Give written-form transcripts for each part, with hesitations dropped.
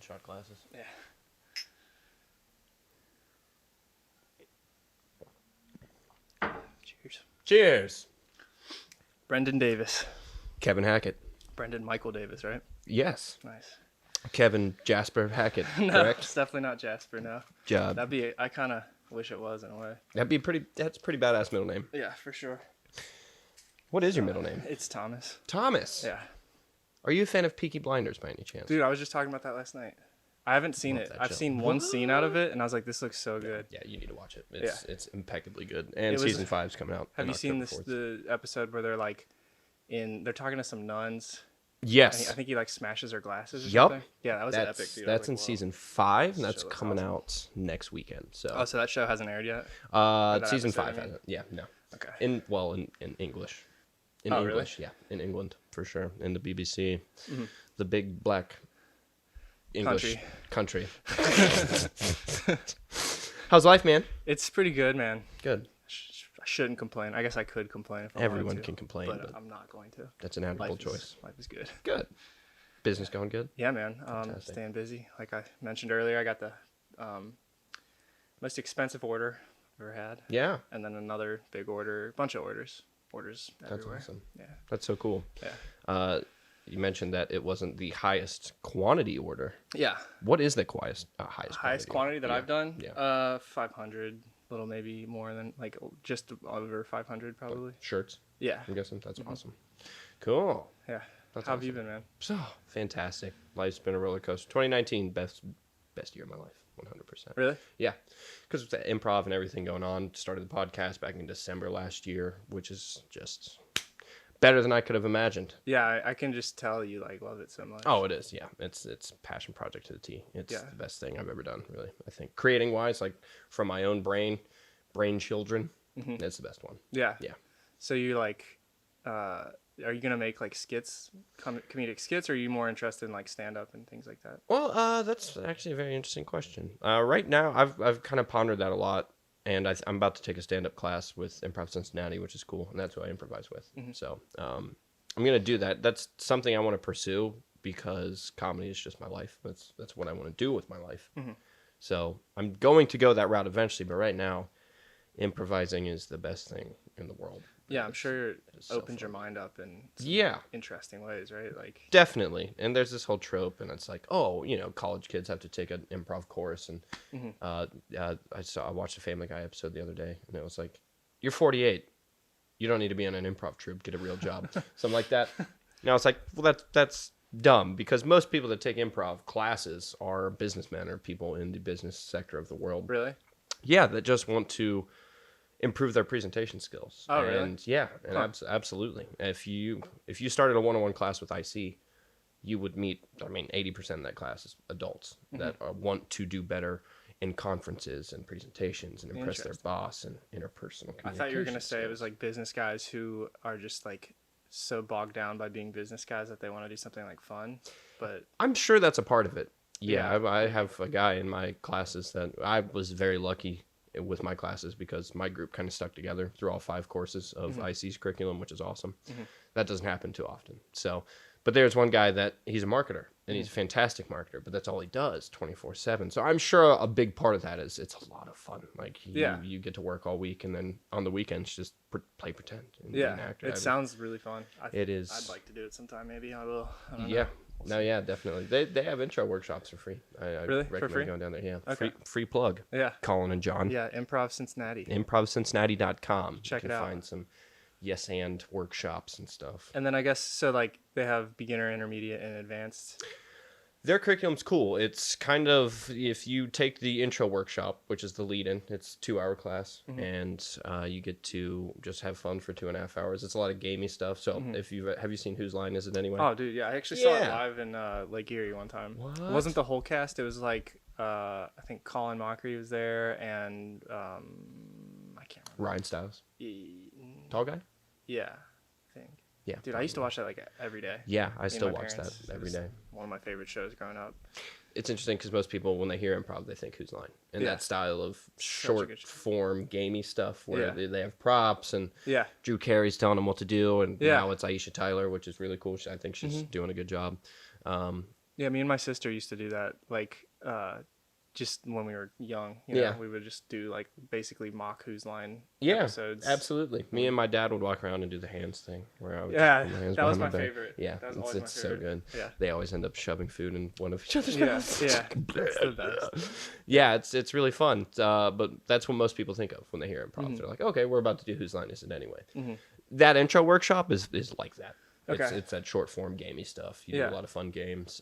shot glasses. Yeah. Cheers. Cheers. Brenden Davis. Kevin Hackett. Brenden Michael Davis, right? Yes. Nice. Kevin Jasper Hackett, No, correct? it's definitely not Jasper, no. Job. I kind of wish it was in a way. That's a pretty badass middle name. Yeah, for sure. What is your middle name? It's Thomas. Thomas. Yeah. Are you a fan of Peaky Blinders by any chance? Dude, I was just talking about that last night. I haven't seen Love it. that I've show. seen one scene out of it, and I was like, this looks so good. Yeah, you need to watch it. It's impeccably good. And It was- season 5's coming out. Have on you seen October 4th. the episode where they're like they're talking to some nuns? Yes. I think he like smashes their glasses or Yup. something. Yeah, that was epic, dude. I That's was in like, whoa. season 5, and This that's show looks coming awesome. out next weekend. So, Oh, so that show hasn't aired yet? that season episode, 5 I mean? hasn't. Yeah, no. Okay. In English. In Oh, really? English, yeah. In England, for sure. In the BBC. The big black English country. How's life, man? It's pretty good, man. Good. I shouldn't complain. I guess I could complain if I Everyone wanted to, can complain, but I'm not going to. that's an admirable choice. Life is good. Good. Business going good? Yeah, man. Fantastic. Staying busy. Like I mentioned earlier, I got the most expensive order I've ever had, Yeah. and then another big order, bunch of orders That's everywhere. awesome. Yeah. That's so cool. Yeah. You mentioned that it wasn't the highest quantity order. Yeah. What is the highest Highest quantity that Yeah. I've done? Yeah. 500, little maybe more than like just over 500 probably. Shirts, Yeah. I'm guessing. That's awesome. Cool. Yeah. That's How have you awesome. been, man? So fantastic. Life's been a roller coaster. 2019, best year of my life, 100%. Really? Yeah, because with the improv and everything going on, started the podcast back in December last year, which is just better than I could have imagined. Yeah, I can just tell you like love it so much. Oh, it is. Yeah, it's passion project to the T. It's Yeah. the best thing I've ever done. Really, I think creating wise, like from my own brain children, that's the best one. Yeah. Yeah. So you like, are you gonna make like skits, comedic skits, or are you more interested in like stand up and things like that? Well, that's actually a very interesting question. Right now, I've kind of pondered that a lot, and I'm about to take a stand-up class with Improv Cincinnati, which is cool, and that's who I improvise with. So I'm gonna do that. That's something I want to pursue because comedy is just my life. That's what I want to do with my life. So I'm going to go that route eventually, but right now, improvising is the best thing in the world. Yeah, I'm sure it so opens fun. your mind up in some Yeah. interesting ways, right? Like, Definitely. And there's this whole trope, and it's like, oh, college kids have to take an improv course. And I watched a Family Guy episode the other day, and it was like, you're 48. You don't need to be in an improv troupe. Get a real job. Something like that. Now it's like, well, that's dumb, because most people that take improv classes are businessmen or people in the business sector of the world. really? Yeah, that just want to improve their presentation skills. Oh, really? And yeah, and absolutely. If you started a one-on-one class with IC, you would meet, 80% of that class is adults that want to do better in conferences and presentations and impress their boss and interpersonal communication. I thought you were gonna say it was like business guys who are just like so bogged down by being business guys that they want to do something like fun, but I'm sure that's a part of it. Yeah, Yeah. I have a guy in my classes that I was very lucky with my classes because my group kind of stuck together through all 5 courses of IC's curriculum, which is awesome. That doesn't happen too often. So, but there's one guy that he's a marketer and he's a fantastic marketer, but that's all he does 24/7. So I'm sure a big part of that is it's a lot of fun. Like you get to work all week and then on the weekends just play pretend and be an actor. it sounds really fun. It is. I'd like to do it sometime. Maybe I will. I don't know. Yeah. No, yeah, definitely. They have intro workshops for free. I Really? For recommend free? going down there. Yeah, Okay. free plug. Yeah. Colin and John. Yeah. Improv Cincinnati. ImprovCincinnati.com. Check you it can out. Find some yes and workshops and stuff. And then I guess so. Like they have beginner, intermediate, and advanced. Their curriculum's cool. It's kind of, if you take the intro workshop, which is the lead-in, it's a 2-hour class, and you get to just have fun for 2.5 hours. It's a lot of gamey stuff. So if have you seen Whose Line Is It Anyway? Oh, dude, yeah, I actually saw it Yeah. live in Lake Erie one time. What? It wasn't the whole cast. It was like I think Colin Mockery was there, and I can't remember. Ryan Stiles. Y- Tall guy? Yeah, I think. Yeah. Dude, I used to watch that like every day. Yeah, I Me still and my watch that parents. It every was day. One of my favorite shows growing up. It's interesting because most people, when they hear improv, they think Whose Line? And Yeah. that style of Such a short good show. form, gamey stuff where Yeah. they have props and Yeah. Drew Carey's telling them what to do. And Yeah. now it's Aisha Tyler, which is really cool. I think she's doing a good job. Yeah, me and my sister used to do that. Like, just when we were young, you know, we would just do like basically mock Who's Line episodes. Absolutely. Me and my dad would walk around and do the hands thing, where I would Yeah, just put my hands that was behind my my back. favorite. Yeah, that was always my it's favorite. so good. Yeah, they always end up shoving food in one of each other's yeah, mouths. yeah. That's the best. Yeah, it's really fun. But that's what most people think of when they hear improv. Mm-hmm. They're like, okay, we're about to do Whose Line Is It Anyway? Mm-hmm. That intro workshop is like that. Okay. It's that short form gamey stuff. You Yeah. do a lot of fun games.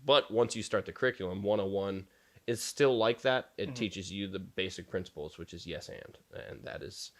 But once you start the curriculum, 101 is still like that. It teaches you the basic principles, which is yes and that is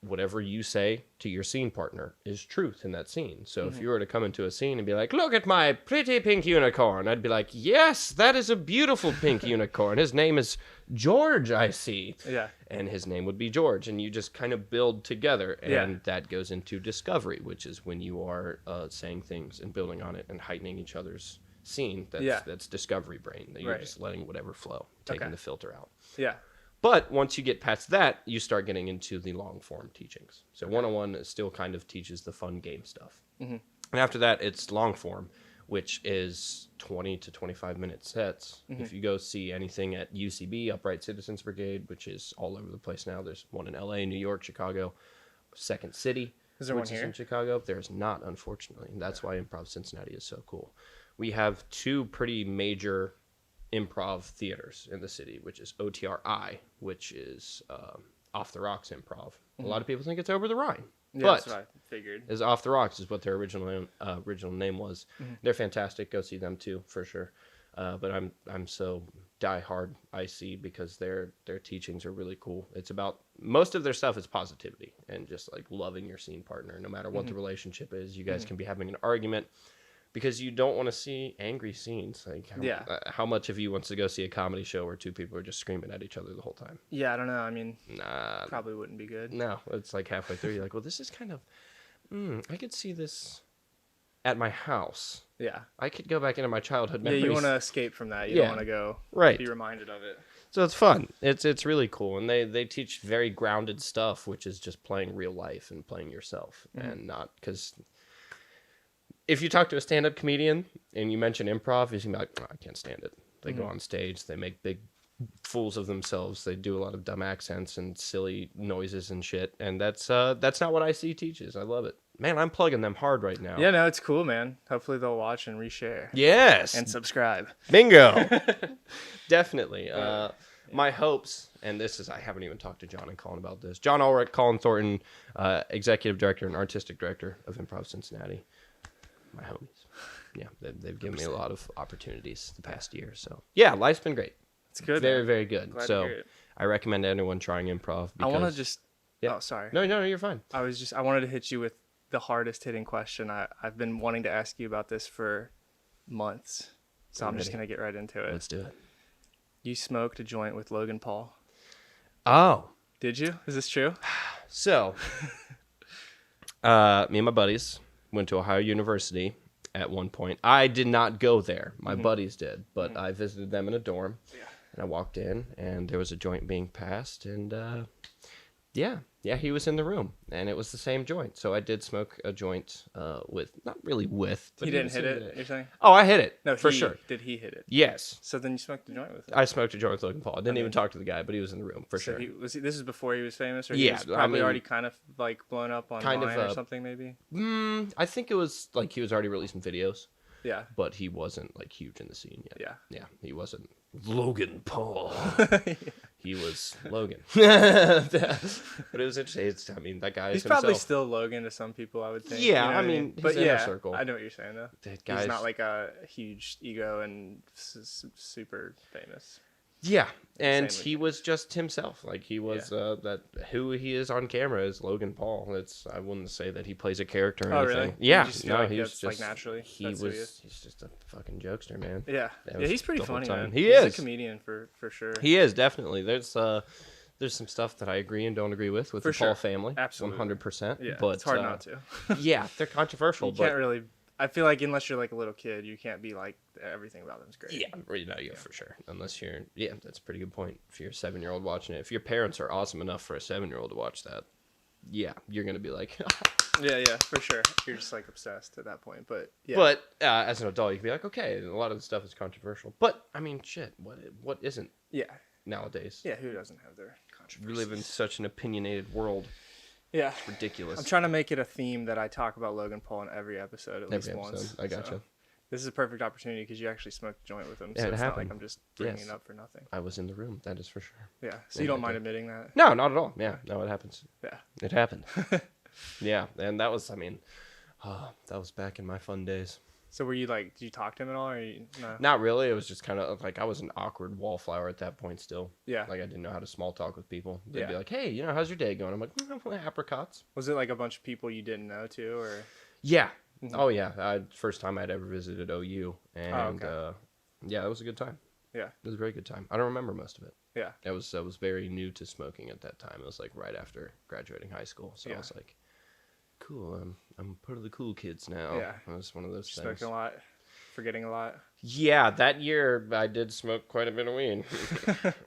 whatever you say to your scene partner is truth in that scene. So if you were to come into a scene and be like, look at my pretty pink unicorn, I'd be like, yes, that is a beautiful pink unicorn. His name is George, I see. Yeah. And his name would be George. And you just kind of build together. And that goes into discovery, which is when you are saying things and building on it and heightening each other's scene. That's discovery brain. That you're just letting whatever flow, taking the filter out. Yeah. But once you get past that, you start getting into the long form teachings. So 101 still kind of teaches the fun game stuff. And after that, it's long form, which is 20 to 25 minute sets. If you go see anything at UCB, Upright Citizens Brigade, which is all over the place now. There's one in LA, New York, Chicago, Second City, Is there which one is here? in Chicago. There's not, unfortunately. And that's why Improv Cincinnati is so cool. We have two pretty major improv theaters in the city, which is OTRI, which is Off the Rocks Improv. A lot of people think it's Over the Rhine, Yeah, but that's what I figured. is Off the Rocks is what their original name was. They're fantastic. Go see them too, for sure. But I'm so diehard IC because their teachings are really cool. It's about, most of their stuff is positivity and just like loving your scene partner, no matter what the relationship is. You guys can be having an argument, because you don't want to see angry scenes. Like, how much of you wants to go see a comedy show where two people are just screaming at each other the whole time? Yeah, I don't know. I mean, Nah, probably wouldn't be good. no. It's like halfway through, you're like, well, this is kind of, I could see this at my house. Yeah. I could go back into my childhood Yeah, memories. you want to escape from that. You Yeah. don't want to go be reminded of it. So it's fun. It's really cool, and they teach very grounded stuff, which is just playing real life and playing yourself, and not because. If you talk to a stand-up comedian and you mention improv, he's gonna be like, oh, I can't stand it. They go on stage, they make big fools of themselves, they do a lot of dumb accents and silly noises and shit, and that's not what IC teaches. I love it. Man, I'm plugging them hard right now. Yeah, no, it's cool, man. Hopefully they'll watch and reshare. Yes. And subscribe. Bingo. Definitely. My hopes, and this is, I haven't even talked to John and Colin about this. John Ulrich, Colin Thornton, executive director and artistic director of Improv Cincinnati. My homies. Yeah, they've given me a lot of opportunities the past year. So, yeah, life's been great. It's good. Very, man. very good. Glad to So, hear it. I recommend anyone trying improv. I want to just... Yeah. Oh, sorry. No, you're fine. I wanted to hit you with the hardest hitting question. I've been wanting to ask you about this for months. So I'm just going to get right into it. Let's do it. You smoked a joint with Logan Paul. Oh. Did you? Is this true? So, me and my buddies went to Ohio University at one point. I did not go there. My buddies did, but I visited them in a dorm. Yeah. And I walked in, and there was a joint being passed, and he was in the room, and it was the same joint. So I did smoke a joint with, not really with, but He didn't hit it, you're saying? Oh, I hit it. No, for sure. Did he hit it? Yes. So then you smoked a joint with him? I smoked a joint with Logan Paul. I didn't even talk to the guy, but he was in the room for sure. This is before he was famous, or Yeah, he was probably I mean, already kind of like blown up online or something, maybe? I think it was like he was already releasing videos. Yeah. But he wasn't like huge in the scene yet. Yeah. Yeah, he wasn't Logan Paul. He was Logan. But it was interesting. I mean, that guy He's is probably himself. still Logan to some people, I would think. Yeah, You know I what mean, his but inner yeah, circle. I know what you're saying, though. That He's guy's not like a huge ego and super famous. Yeah, and Same with he you. was just himself. Like he was that who he is on camera is Logan Paul. I wouldn't say that he plays a character or Oh, anything. really? Yeah, You just feel like he's that's, like, naturally? That's who he is? He's just a fucking jokester, man. Yeah. That Yeah, was he's pretty the whole funny, time. man. He He's is a comedian for sure. He is definitely. There's some stuff that I agree and don't agree with For the sure. Paul family. Absolutely. 100%. Yeah, but it's hard not to. yeah, they're controversial. You but can't really... I feel like unless you're like a little kid, you can't be like everything about them's great. yeah, for sure. Unless you're, that's a pretty good point. If you're a 7-year-old watching it, if your parents are awesome enough for a 7-year-old to watch that, yeah, you're going to be like... Yeah, for sure. You're just like obsessed at that point, but yeah. But as an adult, you can be like, okay, a lot of the stuff is controversial. But, I mean, shit, what isn't nowadays? Yeah, who doesn't have their controversies? We live in such an opinionated world. Yeah. It's ridiculous. I'm trying to make it a theme that I talk about Logan Paul in every episode at least once. I gotcha. So this is a perfect opportunity because you actually smoked a joint with him, Yeah, so it it's happened. not like I'm just bringing it up for nothing. I was in the room, that is for sure. Yeah, so you don't mind admitting that? No, not at all. Yeah, no, it happens. Yeah. It happened. Yeah, and that was, I mean, that was back in my fun days. So were you like, did you talk to him at all, or no? Not really. It was just kind of like I was an awkward wallflower at that point still. Yeah. Like I didn't know how to small talk with people. They'd be like, hey, how's your day going? I'm like, apricots. Was it like a bunch of people you didn't know too, or? Yeah. Mm-hmm. Oh, yeah. First time I'd ever visited OU. And yeah, it was a good time. Yeah. It was a very good time. I don't remember most of it. Yeah. I was very new to smoking at that time. It was like right after graduating high school. So I was like, cool, I'm part of the cool kids now. Yeah. It was one of those things. Smoking a lot, forgetting a lot. Yeah, that year I did smoke quite a bit of weed.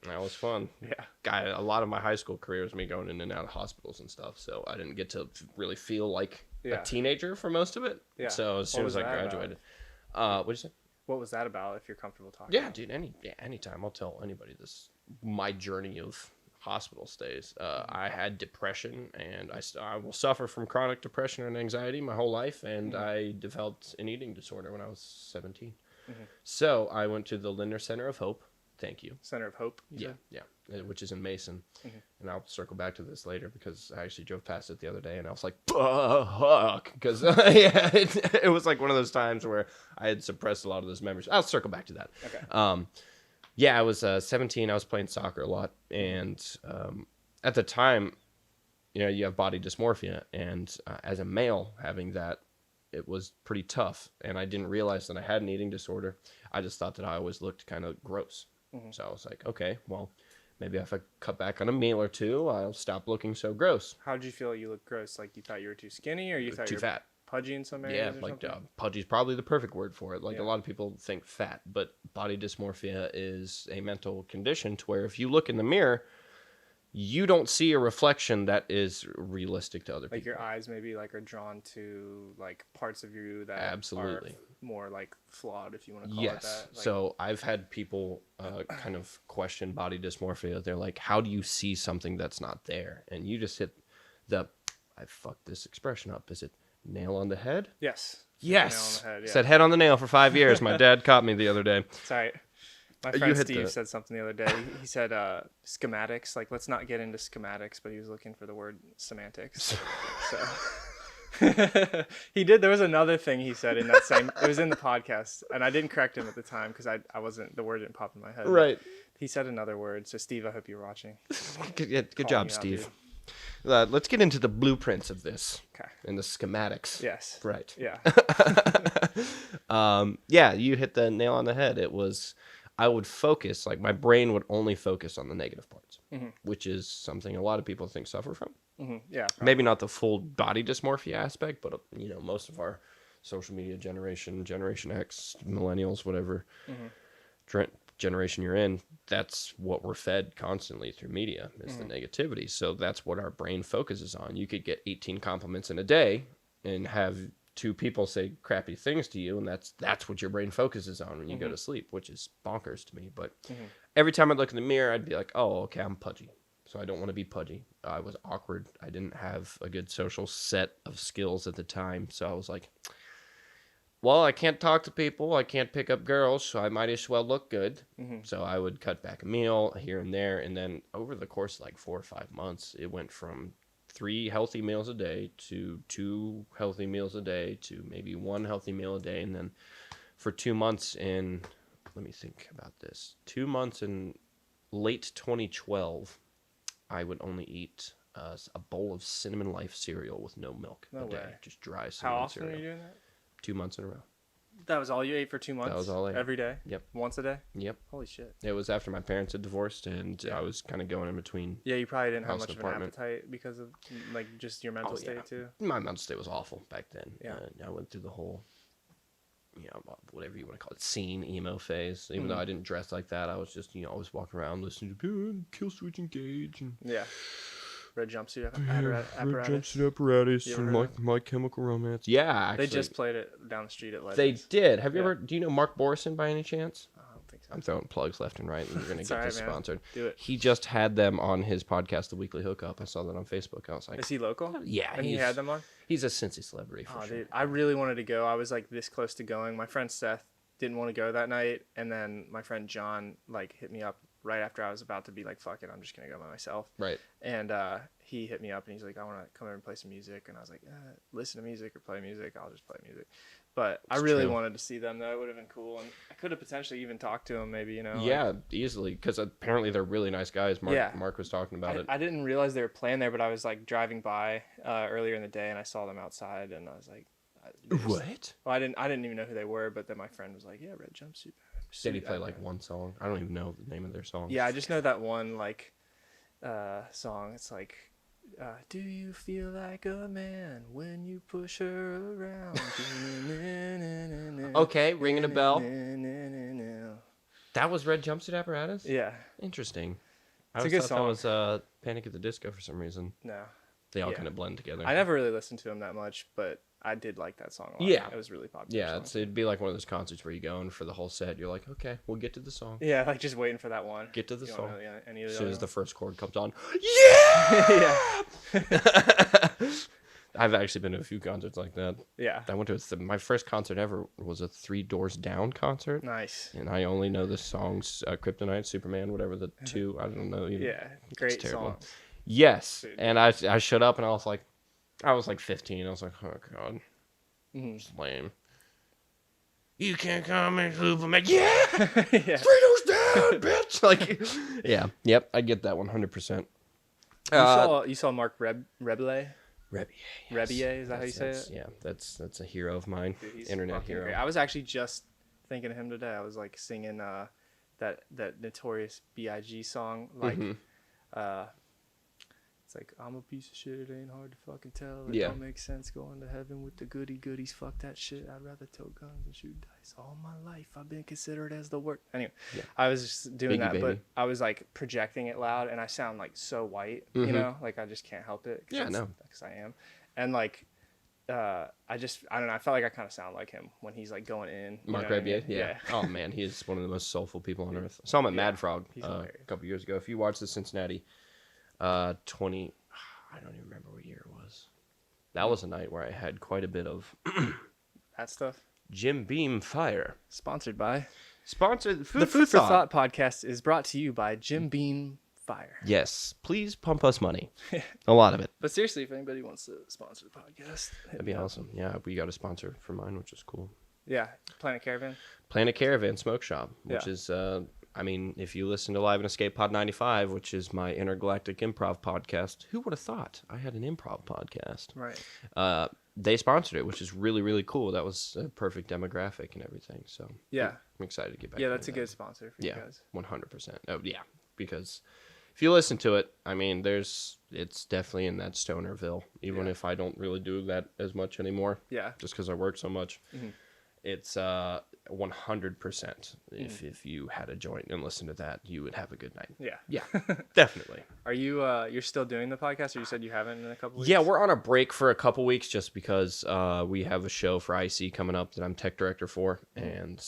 That was fun. Yeah. A lot of my high school career was me going in and out of hospitals and stuff, so I didn't get to really feel like a teenager for most of it. Yeah. So as soon as I graduated. What'd you say? What was that about, if you're comfortable talking? Yeah, dude, anytime. I'll tell anybody this. My journey of hospital stays. I had depression, and I will suffer from chronic depression and anxiety my whole life, and I developed an eating disorder when I was 17. So I went to the Lindner Center of Hope. Thank you. Center of Hope? Yeah, which is in Mason. And I'll circle back to this later because I actually drove past it the other day, and I was like, fuck, because it was like one of those times where I had suppressed a lot of those memories. I'll circle back to that. Okay. Yeah, I was 17. I was playing soccer a lot, and at the time, you have body dysmorphia, and as a male having that, it was pretty tough, and I didn't realize that I had an eating disorder. I just thought that I always looked kind of gross. So I was like, okay, well, maybe if I cut back on a meal or two, I'll stop looking so gross. How did you feel you looked gross? Like you thought you were too skinny, or you thought too you were fat? Pudgy in some areas? Yeah, like pudgy is probably the perfect word for it. Like a lot of people think fat, but body dysmorphia is a mental condition to where if you look in the mirror, you don't see a reflection that is realistic to other people. Like your eyes maybe like are drawn to like parts of you that absolutely are more like flawed, if you want to call it that. Like, so I've had people kind of question body dysmorphia. They're like, how do you see something that's not there? And you just hit I fucked this expression up. Is it nail on the head? Yes. Yes. Nail on the head, yeah. Said head on the nail for 5 years. My dad caught me the other day. Sorry. My friend Steve said something the other day. He said schematics. Like, let's not get into schematics, but he was looking for the word semantics. So he did. There was another thing he said in that same. It was in the podcast, and I didn't correct him at the time because I wasn't. The word didn't pop in my head. Right. He said another word. So Steve, I hope you're watching. Good job, Steve. Let's get into the blueprints of this. Okay. And the schematics. Yes. Right. Yeah. Yeah, you hit the nail on the head. It was, I would focus, like my brain would only focus on the negative parts, which is something a lot of people think suffer from. Yeah. Probably. Maybe not the full body dysmorphia aspect, but most of our social media Generation X, millennials, whatever generation you're in, that's what we're fed constantly through media is the negativity. So that's what our brain focuses on. You could get 18 compliments in a day and have 2 people say crappy things to you, and that's what your brain focuses on when you go to sleep, which is bonkers to me. But every time I look in the mirror, I'd be like, oh, okay, I'm pudgy, so I don't want to be pudgy. I was awkward. I didn't have a good social set of skills at the time, so I was like, well, I can't talk to people, I can't pick up girls, so I might as well look good. So I would cut back a meal here and there, and then over the course of like 4 or 5 months, it went from 3 healthy meals a day to 2 healthy meals a day to maybe 1 healthy meal a day. And then for 2 months let me think about this, 2 months in late 2012, I would only eat a bowl of Cinnamon Life cereal with no milk a day. Just dry cinnamon How often cereal. were you doing that? 2 months in a row. That was all you ate for 2 months? That was all I ate. Every day? Yep. Once a day? Yep. Holy shit. It was after my parents had divorced, and I was kind of going in between. Yeah, you probably didn't have house much and of an apartment. appetite because of like just your mental state too. My mental state was awful back then. Yeah. I went through the whole, whatever you want to call it, scene emo phase. Even though I didn't dress like that, I was just, always walking around listening to Kill Switch Engage. And Red Jumpsuit Red Apparatus. Jumpsuit Apparatus You ever and heard My Chemical Romance. Yeah, actually. They just played it down the street at Legends. They did. Have you ever? Do you know Mark Borison by any chance? I don't think so. I'm throwing plugs left and right, and you're gonna get this sponsored. Do it. He just had them on his podcast, The Weekly Hookup. I saw that on Facebook. I was like, is he local? Yeah, and he had them on. He's a Cincy celebrity for sure. Dude, I really wanted to go. I was like this close to going. My friend Seth didn't want to go that night, and then my friend John like hit me up right after I was about to be like, fuck it, I'm just gonna go by myself. Right. And he hit me up and he's like, I want to come over and play some music. And I was like, listen to music or play music. I'll just play music. But I really wanted to see them though. It would have been cool, and I could have potentially even talked to them, maybe, you know. Yeah, like, easily, because apparently they're really nice guys. Mark was talking about it. I didn't realize they were playing there, but I was like driving by earlier in the day and I saw them outside, and I was like, what? Well, I didn't even know who they were, but then my friend was like, yeah, Red Jumpsuit. Did he play like one song? I don't even know the name of their song. Yeah, I just know that one like song. It's like, do you feel like a man when you push her around? Okay, ringing a bell. That was Red Jumpsuit Apparatus? Yeah. Interesting. It's a good song. That was Panic at the Disco for some reason. No. They all kind of blend together. I never really listened to him that much, but I did like that song a lot. Yeah. It was really popular. Yeah, it'd be like one of those concerts where you go and for the whole set, you're like, okay, we'll get to the song. Yeah, like just waiting for that one. Get to the song. As soon as the first chord comes on, yeah! Yeah! I've actually been to a few concerts like that. Yeah. I went to my first concert ever was a Three Doors Down concert. Nice. And I only know the songs Kryptonite, Superman, whatever the two, I don't know. Yeah, great song. Yes, dude. And I showed up and I was like 15. I was like, oh god, it's lame. You can't come and Superman. Yeah, yeah. 3 Doors Down, bitch. Like, yeah, yep, I get that 100%. You saw Mark Rebillet? Rebillet, is that how you say it? Yeah, that's a hero of mine. Dude, internet hero. Great. I was actually just thinking of him today. I was like singing that Notorious B.I.G. song, like it's like, I'm a piece of shit, it ain't hard to fucking tell. It don't make sense going to heaven with the goodies. Fuck that shit. I'd rather tote guns and shoot dice. All my life I've been considered as the work. Anyway, I was just doing that, but I was like projecting it loud, and I sound like so white, you know? Like I just can't help it. Yeah, no. Because I am. And like, I don't know. I felt like I kind of sound like him when he's like going in. Mark Rebillet, yeah. Oh man, he is one of the most soulful people on earth. I saw him at Mad Frog a couple years ago. If you watch the Cincinnati 20, I don't even remember what year it was. That was a night where I had quite a bit of that stuff. Jim Beam Fire. Sponsored by. The Food for Thought podcast is brought to you by Jim Beam Fire. Yes, please pump us money. A lot of it. But seriously, if anybody wants to sponsor the podcast, that'd be awesome. Yeah, we got a sponsor for mine, which is cool. Yeah, Planet Caravan Smoke Shop, which is I mean, if you listen to Live and Escape Pod 95, which is my intergalactic improv podcast, who would have thought I had an improv podcast? Right. They sponsored it, which is really, really cool. That was a perfect demographic and everything. So yeah, I'm excited to get back. Yeah, that's a good sponsor for you guys. 100%. Oh yeah, because if you listen to it, I mean, it's definitely in that Stonerville, even if I don't really do that as much anymore. Yeah. Just because I work so much. Mm-hmm. It's 100%. If you had a joint and listened to that, you would have a good night. Yeah. Yeah, definitely. Are you you're still doing the podcast, or you said you haven't in a couple weeks? Yeah, we're on a break for a couple weeks just because we have a show for IC coming up that I'm tech director for, and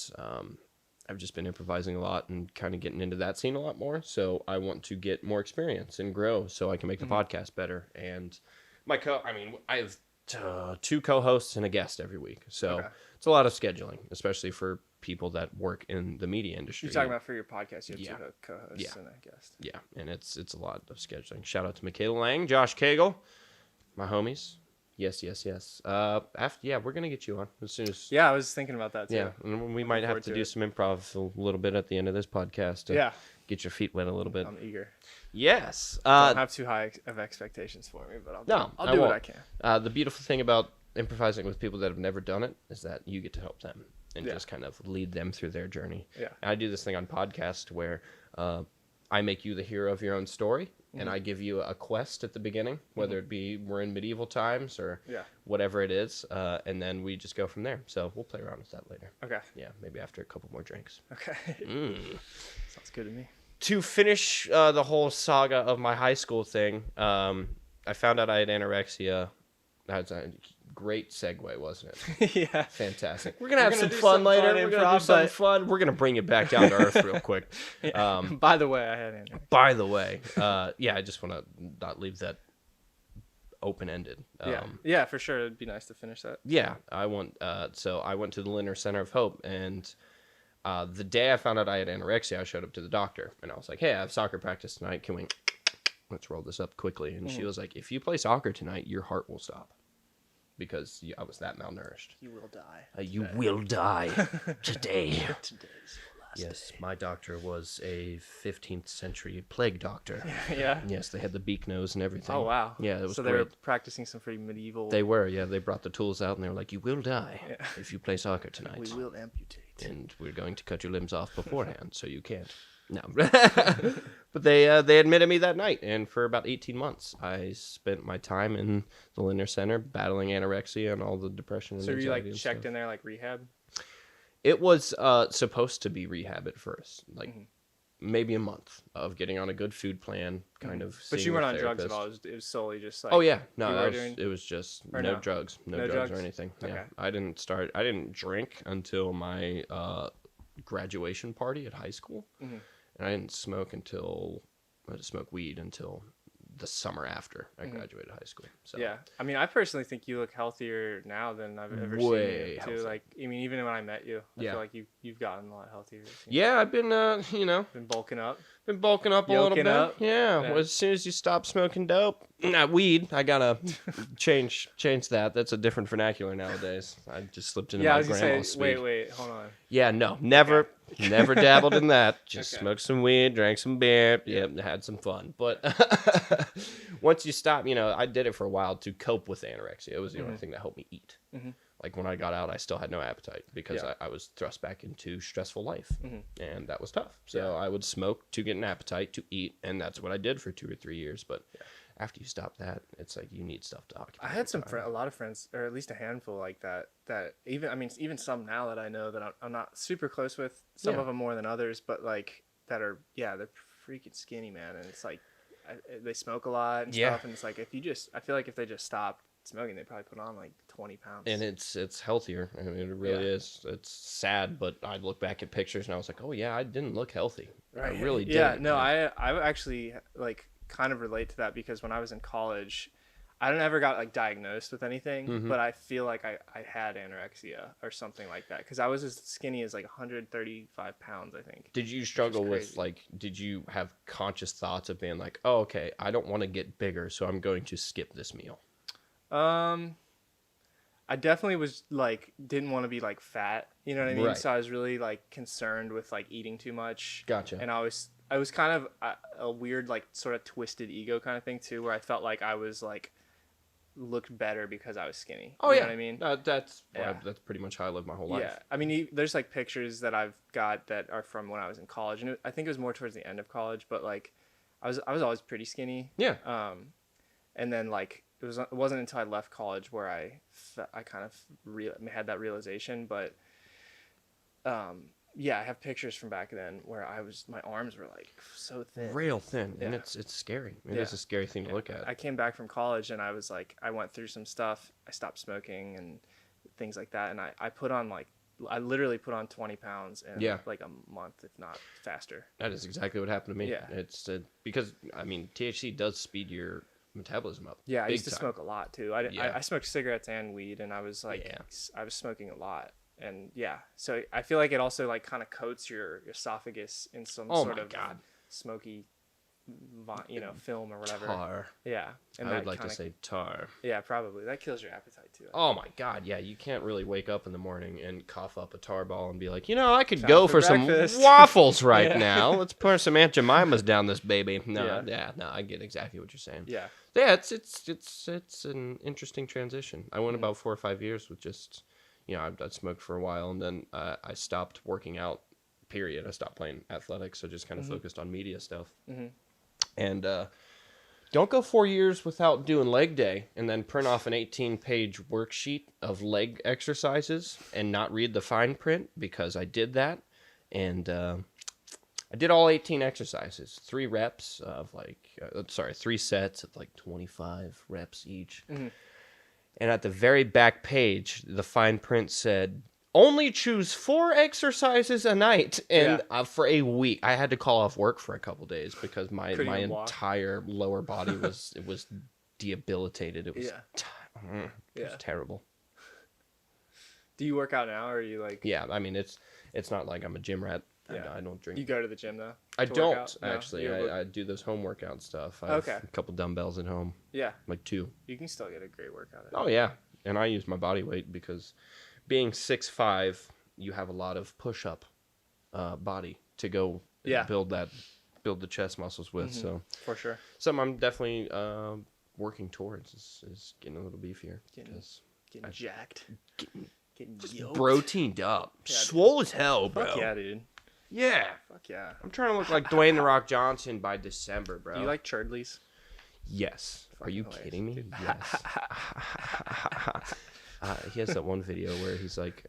I've just been improvising a lot and kind of getting into that scene a lot more. So I want to get more experience and grow so I can make the podcast better. And I have 2 co-hosts and a guest every week. So it's a lot of scheduling, especially for people that work in the media industry. You're talking about for your podcast, you have 2 co-hosts and a guest. Yeah, and it's a lot of scheduling. Shout out to Michaela Lang, Josh Cagle, my homies. Yes. We're going to get you on as soon as... Yeah, I was thinking about that too. Yeah, and we might have to do some improv a little bit at the end of this podcast to get your feet wet a little bit. I'm eager. Yes. Don't have too high of expectations for me, but I'll do what I can. The beautiful thing about improvising with people that have never done it is that you get to help them and just kind of lead them through their journey. Yeah. And I do this thing on podcast where I make you the hero of your own story, and I give you a quest at the beginning, whether it be we're in medieval times or whatever it is, and then we just go from there. So we'll play around with that later. Okay. Yeah, maybe after a couple more drinks. Okay. Sounds good to me. to finish the whole saga of my high school thing, I found out I had anorexia. That's a great segue, wasn't it? Yeah. Fantastic. We're gonna have some fun later. We're gonna do something fun. We're gonna bring it back down to earth real quick. Yeah. By the way, I had anorexia. By the way, yeah, I just want to not leave that open-ended. Yeah, for sure. It'd be nice to finish that. Yeah, I want. So I went to the Linder Center of Hope, and the day I found out I had anorexia, I showed up to the doctor, and I was like, "Hey, I have soccer practice tonight. Can we? Let's roll this up quickly." And she was like, "If you play soccer tonight, your heart will stop." Because I was that malnourished. You will die. You will die today. Today's your last Yes, day. my doctor was a 15th century plague doctor. Yeah. Yes, they had the beak nose and everything. Oh wow. Yeah, it was so great. they were practicing some pretty medieval. They were, yeah. They brought the tools out and they were like, "You will die if you play soccer tonight. We will amputate. And we're going to cut your limbs off beforehand, so you can't." No. But they admitted me that night, and for about 18 months, I spent my time in the Linder Center battling anorexia and all the depression and So anxiety. were you and checked stuff. in there like rehab? It was supposed to be rehab at first, like maybe a month of getting on a good food plan, kind of. But you seeing weren't a on drugs at therapist. all. It was solely just like. Oh yeah, no, you that were was, doing- it was just or no no? drugs, no No drugs drugs? or anything. Okay. Yeah, I didn't drink until my graduation party at high school, and I didn't smoke until I didn't smoke weed until the summer after I graduated high school. So Yeah, I mean, I personally think you look healthier now than I've ever Way seen you. Too. healthier. Like, I mean, even when I met you, I Yeah. feel like you've gotten a lot healthier. yeah, I've been Been bulking up. been bulking up a little Yoking bit. up. Yeah. Yeah. Well, as soon as you stop smoking dope, not weed, I gotta change that. That's a different vernacular nowadays. I just slipped into Yeah, I my was gonna grandma's say. speak. Wait, hold on. Yeah, no, never dabbled in that. Just Okay. smoked some weed, drank some beer, yep, had some fun. But once you stop, I did it for a while to cope with anorexia. It was the only thing that helped me eat. Like when I got out, I still had no appetite because Yeah. I was thrust back into stressful life, and that was tough. So I would smoke to get an appetite to eat, and that's what I did for 2 or 3 years. But after you stop that, it's like you need stuff to occupy. I had some your time. a lot of friends, or at least a handful like that. That even some now that I know that I'm not super close with. Some of them more than others, but like that are they're freaking skinny, man. And it's like they smoke a lot and stuff, and it's like I feel like if they just stopped smoking, they probably put on like 20 pounds. And it's healthier. I mean, it really is. It's sad, but I look back at pictures and I was like, oh yeah, I didn't look healthy. Right. I really did. Yeah, no, I actually like kind of relate to that because when I was in college, I never got like diagnosed with anything, but I feel like I had anorexia or something like that because I was as skinny as like 135 pounds, I think. Did you struggle with crazy. did you have conscious thoughts of being like, oh, okay, I don't want to get bigger, so I'm going to skip this meal? I definitely was like didn't want to be like fat, you know what I mean? Right. So I was really like concerned with like eating too much. Gotcha. And I was kind of a weird like sort of twisted ego kind of thing too, where I felt like I was like looked better because I was skinny. Oh you yeah, know what I mean? that's pretty much how I lived my whole life. Yeah, I mean, there's like pictures that I've got that are from when I was in college, and I think it was more towards the end of college, but like I was always pretty skinny. Yeah. And then like it wasn't until I left college where I kind of had that realization, but yeah, I have pictures from back then where my arms were like so thin. Real thin, and Yeah. it's scary. It is a scary thing to look at. I came back from college and I was like, I went through some stuff. I stopped smoking and things like that, and I literally put on 20 pounds in like a month, if not faster. That is exactly what happened to me. Yeah. It's because I mean THC does speed your metabolism up. Yeah, I big used to time. smoke a lot too. I smoked cigarettes and weed, and I was like, I was smoking a lot. And yeah, so I feel like it also like kind of coats your esophagus in some sort of smoky, film or whatever. Tar. Yeah, and I would like to say tar. Yeah, probably that kills your appetite too. Oh my god, yeah, you can't really wake up in the morning and cough up a tar ball and be like, I could Time go for for breakfast. some waffles right Yeah. now. Let's pour some Aunt Jemimas down this baby. No, I get exactly what you're saying. Yeah. Yeah, it's an interesting transition. I went about 4 or 5 years with just, I'd smoked for a while, and then I stopped working out. Period. I stopped playing athletics, so just kind of focused on media stuff. And don't go 4 years without doing leg day, and then print off an 18-page worksheet of leg exercises and not read the fine print, because I did that, and I did all 18 exercises, 3 reps of 3 sets of like 25 reps each. Mm-hmm. And at the very back page, the fine print said, only choose 4 exercises a night. And for a week, I had to call off work for a couple days because my entire lower body was debilitated. It was it was terrible. Do you work out now, or are you like? Yeah, I mean it's not like I'm a gym rat. Yeah. I don't drink. You go to the gym though? I don't actually. I do this home workout stuff. I have a couple dumbbells at home. Yeah, like 2. You can still get a great workout. Oh yeah, and I use my body weight because being 6'5", you have a lot of push-up body to go build the chest muscles with. Mm-hmm. So for sure, something I'm definitely working towards is getting a little beefier. Getting jacked. Getting just proteined up. Yeah, swole as hell, bro. Fuck yeah, dude. Yeah. Fuck yeah. I'm trying to look like Dwayne The Rock Johnson by December, bro. Do you like Churdleys? Yes. Are you kidding me? Yes. He has that one video where he's like,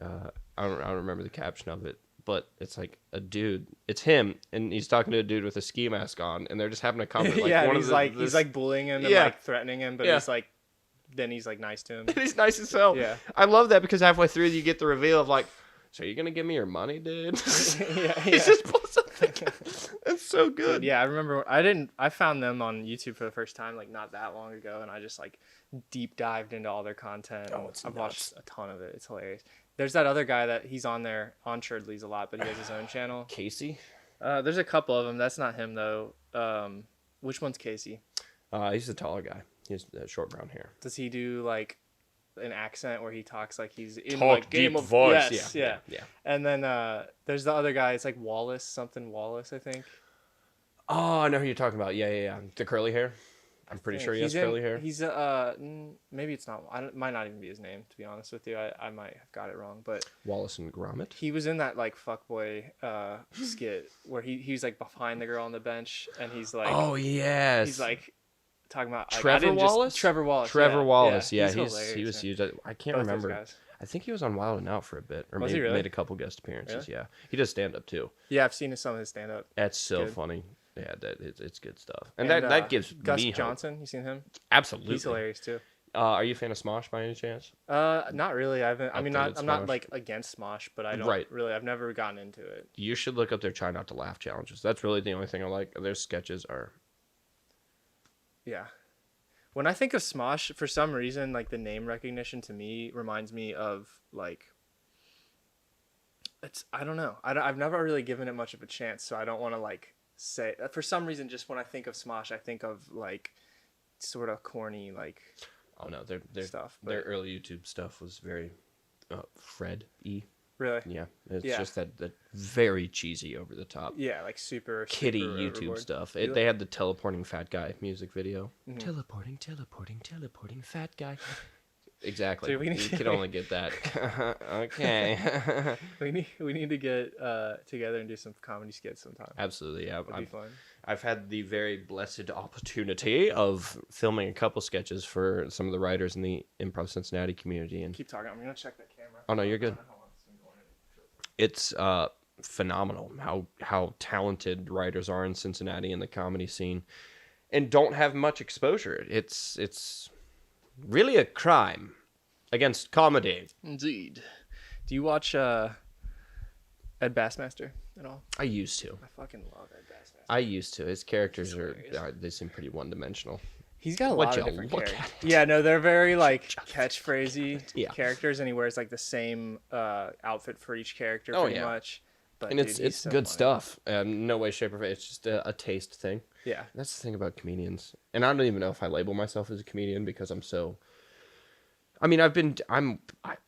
I don't remember the caption of it, but it's like a dude. It's him, and he's talking to a dude with a ski mask on, and they're just having a conversation. Like, he's like bullying him and like threatening him, but he's like, then he's like nice to him. He's nice as hell. Yeah. I love that because halfway through you get the reveal of like, so you're gonna give me your money, dude? He just pulls something. It's so good. Dude, yeah, I remember. I found them on YouTube for the first time like not that long ago, and I just like deep dived into all their content. I've watched a ton of it. It's hilarious. There's that other guy that he's on there on Churdley's a lot, but he has his own channel. Casey. There's a couple of them. That's not him though. Which one's Casey? He's the taller guy. He has short brown hair. Does he do like an accent where he talks like he's in like Game of voice? Yes, yeah. And then there's the other guy. It's like Wallace, I think. Oh, I know who you're talking about. Yeah. The curly hair. I'm pretty sure he has curly hair. He's maybe it's not. It might not even be his name, to be honest with you. I might have got it wrong, but Wallace and Gromit. He was in that like fuckboy skit where he's like behind the girl on the bench, and he's like, oh yes, he's like talking about like, Trevor Wallace. Trevor Wallace. Yeah, he was huge. I can't remember. I think he was on Wild 'N Out for a bit, or made a couple guest appearances. Really? Yeah, he does stand up too. Yeah, I've seen some of his stand up. That's so funny. Yeah, it's good stuff, and that gives Gus me Johnson. You seen him? Absolutely, he's hilarious too. Are you a fan of Smosh by any chance? Not really. I'm not like against Smosh, but I don't really. I've never gotten into it. You should look up their Try Not to Laugh challenges. That's really the only thing I like. Their sketches are. Yeah. When I think of Smosh, for some reason, like the name recognition to me reminds me of like. I don't know. I've never really given it much of a chance, so I don't want to like say. For some reason, just when I think of Smosh, I think of like sort of corny like. Oh no, their stuff. Their early YouTube stuff was very Fred-y. Really? Yeah, it's just that very cheesy, over the top. Yeah, like super kiddie super YouTube overboard stuff. They had the teleporting fat guy music video. Mm-hmm. Teleporting fat guy. Exactly. Dude, you could only get that. Okay. we need to get together and do some comedy skits sometime. Absolutely, yeah. That'd be fun. I've had the very blessed opportunity of filming a couple sketches for some of the writers in the Improv Cincinnati community. And keep talking. I'm gonna check that camera. Oh no, you're good. It's phenomenal how talented writers are in Cincinnati in the comedy scene, and don't have much exposure. It's really a crime against comedy. Indeed. Do you watch Ed Bassmaster at all? I used to. I fucking love Ed Bassmaster. I used to. His characters they seem pretty one-dimensional. He's got a lot of different characters. Yeah, no, they're very like catchphrasey characters, and he wears like the same outfit for each character pretty much. But and it's so good stuff. No way, shape, or form. It's just a taste thing. Yeah, that's the thing about comedians, and I don't even know if I label myself as a comedian because I'm so. I mean,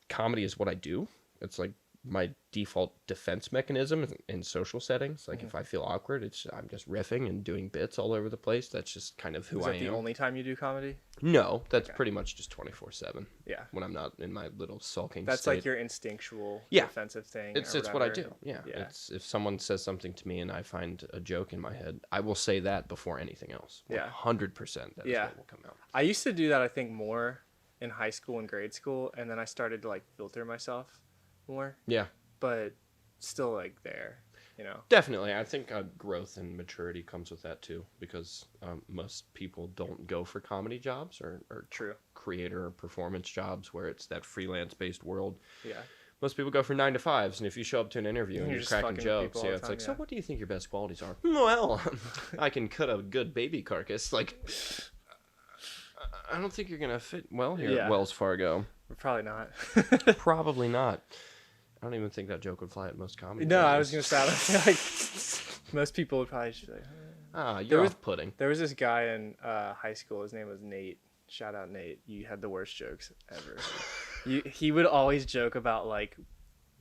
comedy is what I do. It's like my default defense mechanism in social settings. Like if I feel awkward, I'm just riffing and doing bits all over the place. That's just kind of who I am. Is that the only time you do comedy? No, that's pretty much just 24/7. Yeah. When I'm not in my little sulking that's state. like your instinctual defensive thing. It's what I do. Yeah. It's if someone says something to me and I find a joke in my head, I will say that before anything else. 100% that is what will come out. I used to do that, I think, more in high school and grade school, and then I started to like filter myself more. Yeah. But still like there. you know. Definitely. I think growth and maturity comes with that too, because most people don't go for comedy jobs or True. creator or performance jobs where it's that freelance-based world. Yeah. Most people go for 9 to 5s, and if you show up to an interview and you're cracking jokes, yeah, it's like, so what do you think your best qualities are? Well, I can cut a good baby carcass. Like, I don't think you're going to fit well here at Wells Fargo. Probably not. Probably not. I don't even think that joke would fly at most comedy. No, I was going to say, I feel like most people would probably just be like, you're off-putting. There was this guy in high school. His name was Nate. Shout out, Nate. You had the worst jokes ever. He would always joke about, like,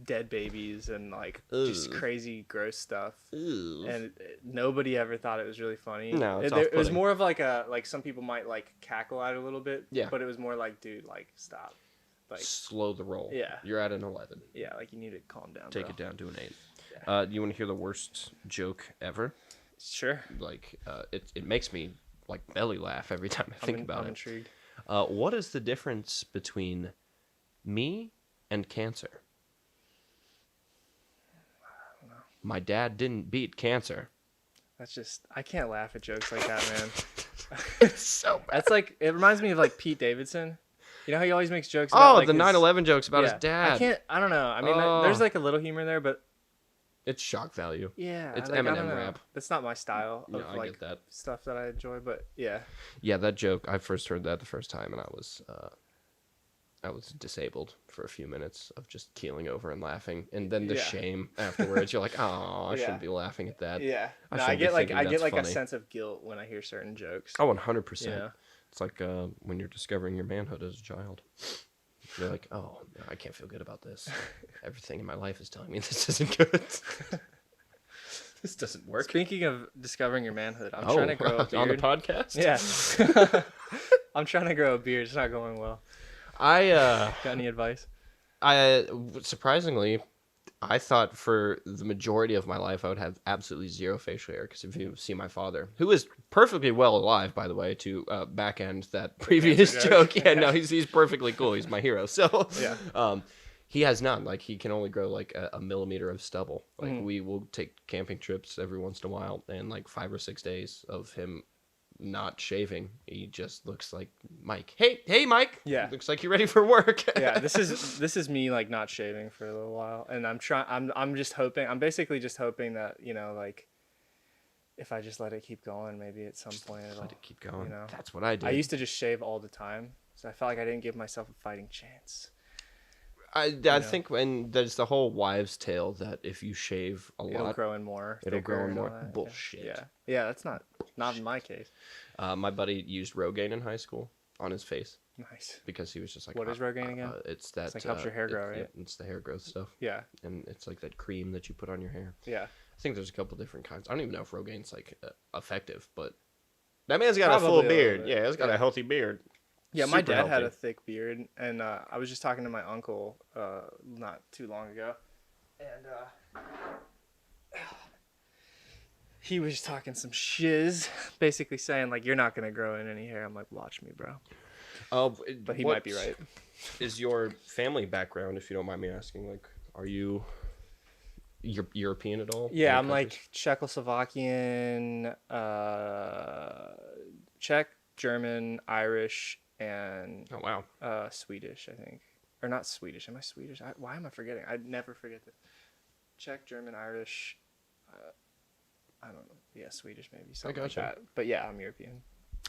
dead babies and, like, just crazy, gross stuff. And nobody ever thought it was really funny. No, it was more of, like, some people might, like, cackle at it a little bit. Yeah. But it was more like, dude, like, stop. Like, slow the roll. Yeah. You're at an 11. Yeah, like, you need to calm down, Take it down to an 8. Yeah. You want to hear the worst joke ever? Sure. Like, it makes me, like, belly laugh every time I think about it. I'm intrigued. What is the difference between me and cancer? I don't know. My dad didn't beat cancer. That's just, I can't laugh at jokes like that, man. It's so bad. That's like, it reminds me of, like, Pete Davidson. You know how he always makes jokes about, like, the 9/11 jokes about his dad. I don't know. I mean, there's, like, a little humor there, but it's shock value. Yeah. It's like, Eminem rap. That's not my style of, I like, get that. stuff that I enjoy, but yeah. Yeah, that joke, I first heard that the first time, and I was disabled for a few minutes of just keeling over and laughing, and then the shame afterwards. You're like, oh, I shouldn't be laughing at that. Yeah. I get like funny. a sense of guilt when I hear certain jokes. Oh, 100%. Yeah. It's like when you're discovering your manhood as a child. You're like, oh, no, I can't feel good about this. Everything in my life is telling me this isn't good. This doesn't work. Speaking of discovering your manhood, I'm trying to grow a beard. On the podcast? Yeah. I'm trying to grow a beard. It's not going well. Got any advice? Surprisingly, I thought for the majority of my life I would have absolutely zero facial hair, because if you see my father, who is perfectly well alive, by the way, to back end that previous joke. Yeah, no, he's perfectly cool. He's my hero. So yeah. He has none. Like, he can only grow like a millimeter of stubble. Like, we will take camping trips every once in a while, and like 5 or 6 days of him not shaving, he just looks like Mike. Hey Mike. Yeah, looks like you're ready for work. Yeah, this is me, like, not shaving for a little while, and I'm just hoping, I'm basically just hoping that, you know, like, if I just let it keep going, maybe at some point it'll let it keep going. You know, that's what I did. I used to just shave all the time, so I felt like I didn't give myself a fighting chance. I think, and there's the whole wives' tale that if you shave a lot, it'll grow in more. It'll grow in more. Bullshit. Yeah, that's not in my case. My buddy used Rogaine in high school on his face. Nice. Because he was just like, what is Rogaine again? It's that. It's like helps your hair grow, right? It's the hair growth stuff. Yeah. And it's like that cream that you put on your hair. Yeah. I think there's a couple different kinds. I don't even know if Rogaine's like effective, but that man's got a full beard. Yeah, he's got a healthy beard. Yeah, my dad had a thick beard, and I was just talking to my uncle not too long ago, and he was talking some shiz, basically saying, like, you're not going to grow in any hair. I'm like, watch me, bro. But he might be right. Is your family background, if you don't mind me asking, like, are you European at all? Yeah, I'm like Czechoslovakian, Czech, German, Irish, and oh wow, Swedish, I think, or not Swedish. Am I Swedish? Why am I forgetting? I never forget this. Czech, German, Irish. I don't know. Yeah, Swedish maybe. Something like that. But yeah, I'm European.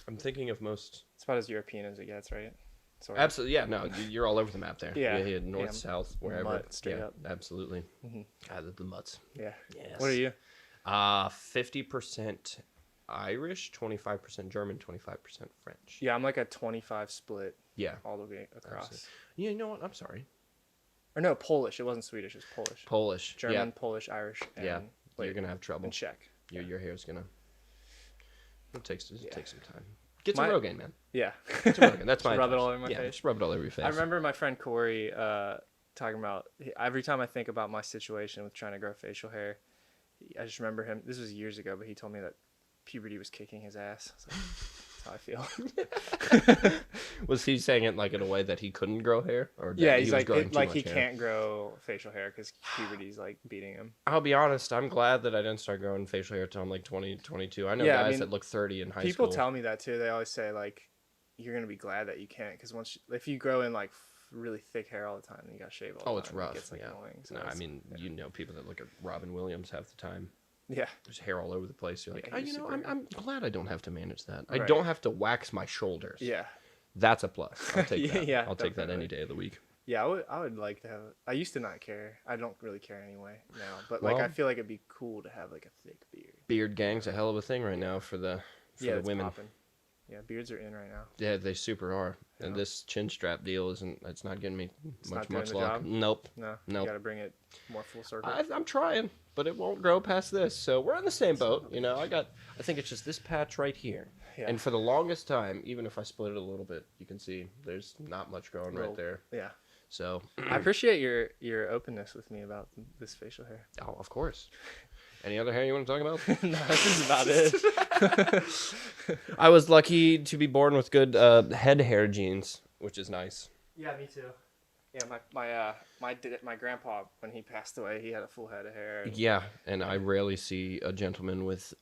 I'm thinking of most. It's about as European as it gets, right? Sort of. Absolutely. Yeah. No, you're all over the map there. Yeah. North, south, wherever. Mutt, straight up. Absolutely. Mm-hmm. God, the mutts. Yeah. Yes. What are you? 50% Irish, 25% German, 25% French. Yeah, I'm like a 25 split. Yeah. All the way across. Absolutely. Yeah, you know what? I'm sorry. Or no, Polish. It wasn't Swedish. It was Polish. Polish. German, Polish, Irish. And, you're gonna have trouble. And Czech. Your hair's gonna. It takes some time. Get some Rogaine, man. Yeah. Get some Rogaine. That's my. Rub it all over my face. Yeah, just rub it all over your face. I remember my friend Corey talking about, every time I think about my situation with trying to grow facial hair, I just remember him. This was years ago, but he told me that puberty was kicking his ass. So That's how I feel. Was he saying it like in a way that he couldn't grow hair, or that Yeah, he he's was like growing too like much he hair? can't grow facial hair because puberty's like beating him. I'll be honest. I'm glad that I didn't start growing facial hair until I'm like 20, 22. I know guys that look 30 in high school. People tell me that too. They always say like, you're gonna be glad that you can't, because if you grow in like really thick hair all the time, then you gotta shave all the time. It's rough. It gets, like, annoying. So no, I mean, you know, people that look at Robin Williams half the time. Yeah, there's hair all over the place. You're like, yeah, I'm glad I don't have to manage that. Right. I don't have to wax my shoulders. Yeah, that's a plus. I'll take that. Yeah, I'll take that any day of the week. Yeah, I would like to have. I used to not care. I don't really care anyway now. But like, I feel like it'd be cool to have like a thick beard. Beard gang's a hell of a thing right now for the women. Poppin'. Yeah, beards are in right now. Yeah, they super are. Yeah. And this chin strap deal it's not getting me much luck. Job? Nope. No. You gotta bring it more full circle. I'm trying, but it won't grow past this. So we're on the same boat. You know, I think it's just this patch right here. Yeah. And for the longest time, even if I split it a little bit, you can see there's not much growing right there. Yeah. So I appreciate your openness with me about this facial hair. Oh, of course. Any other hair you want to talk about? No, this is about it. I was lucky to be born with good head hair genes, which is nice. Yeah, me too. Yeah, my grandpa, when he passed away, he had a full head of hair. Yeah, and I rarely see a gentleman with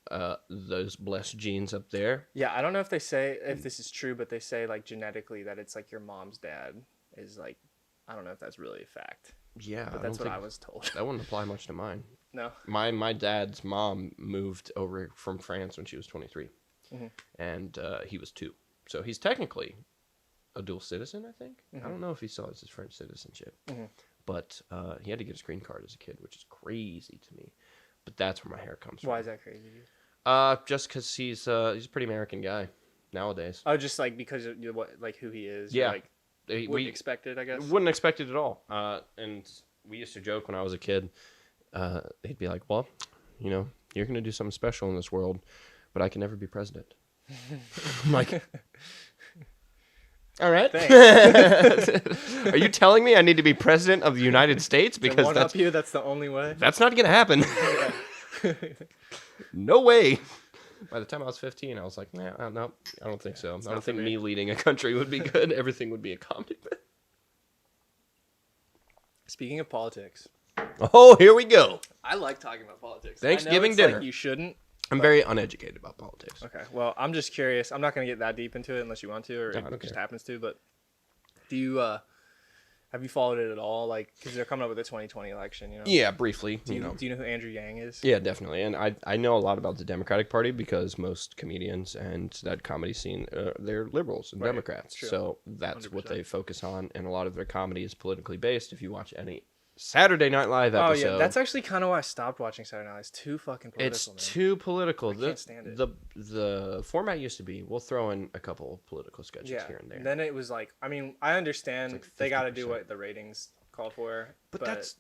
those blessed genes up there. Yeah, I don't know if this is true, but they say like genetically that it's like your mom's dad is like, I don't know if that's really a fact. Yeah, but that's what I was told. That wouldn't apply much to mine. No. My dad's mom moved over from France when she was 23, mm-hmm. and he was 2. So he's technically a dual citizen, I think. Mm-hmm. I don't know if he still has his French citizenship, mm-hmm. but he had to get his green card as a kid, which is crazy to me. But that's where my hair comes from. Why is that crazy? Just because he's a pretty American guy nowadays. Oh, just like because of who he is. Yeah. Like, wouldn't expect it, I guess. Wouldn't expect it at all. And we used to joke when I was a kid. He'd be like, well, you know, you're going to do something special in this world, but I can never be president. I'm like, all right. Are you telling me I need to be president of the United States? Because that's the only way. That's not going to happen. No way. By the time I was 15, I was like, no, I don't think so. I don't think me leading a country would be good. Everything would be a comedy. Speaking of politics. Oh, here we go. I like talking about politics. Thanksgiving dinner. Like you shouldn't. I'm very uneducated about politics. Okay. Well, I'm just curious. I'm not going to get that deep into it unless you want to, or it just happens to. But do you have you followed it at all? Like, because they're coming up with the 2020 election, you know? Yeah, briefly. Do you know who Andrew Yang is? Yeah, definitely. And I know a lot about the Democratic Party because most comedians and that comedy scene, they're liberals and Democrats. True. So that's 100%. What they focus on. And a lot of their comedy is politically based. If you watch any Saturday Night Live episode. Oh, yeah. That's actually kind of why I stopped watching Saturday Night Live. It's too fucking political, It's too political. I can't stand it. The format used to be, we'll throw in a couple of political sketches here and there. And then it was like, I mean, I understand they got to do what the ratings call for. But that's,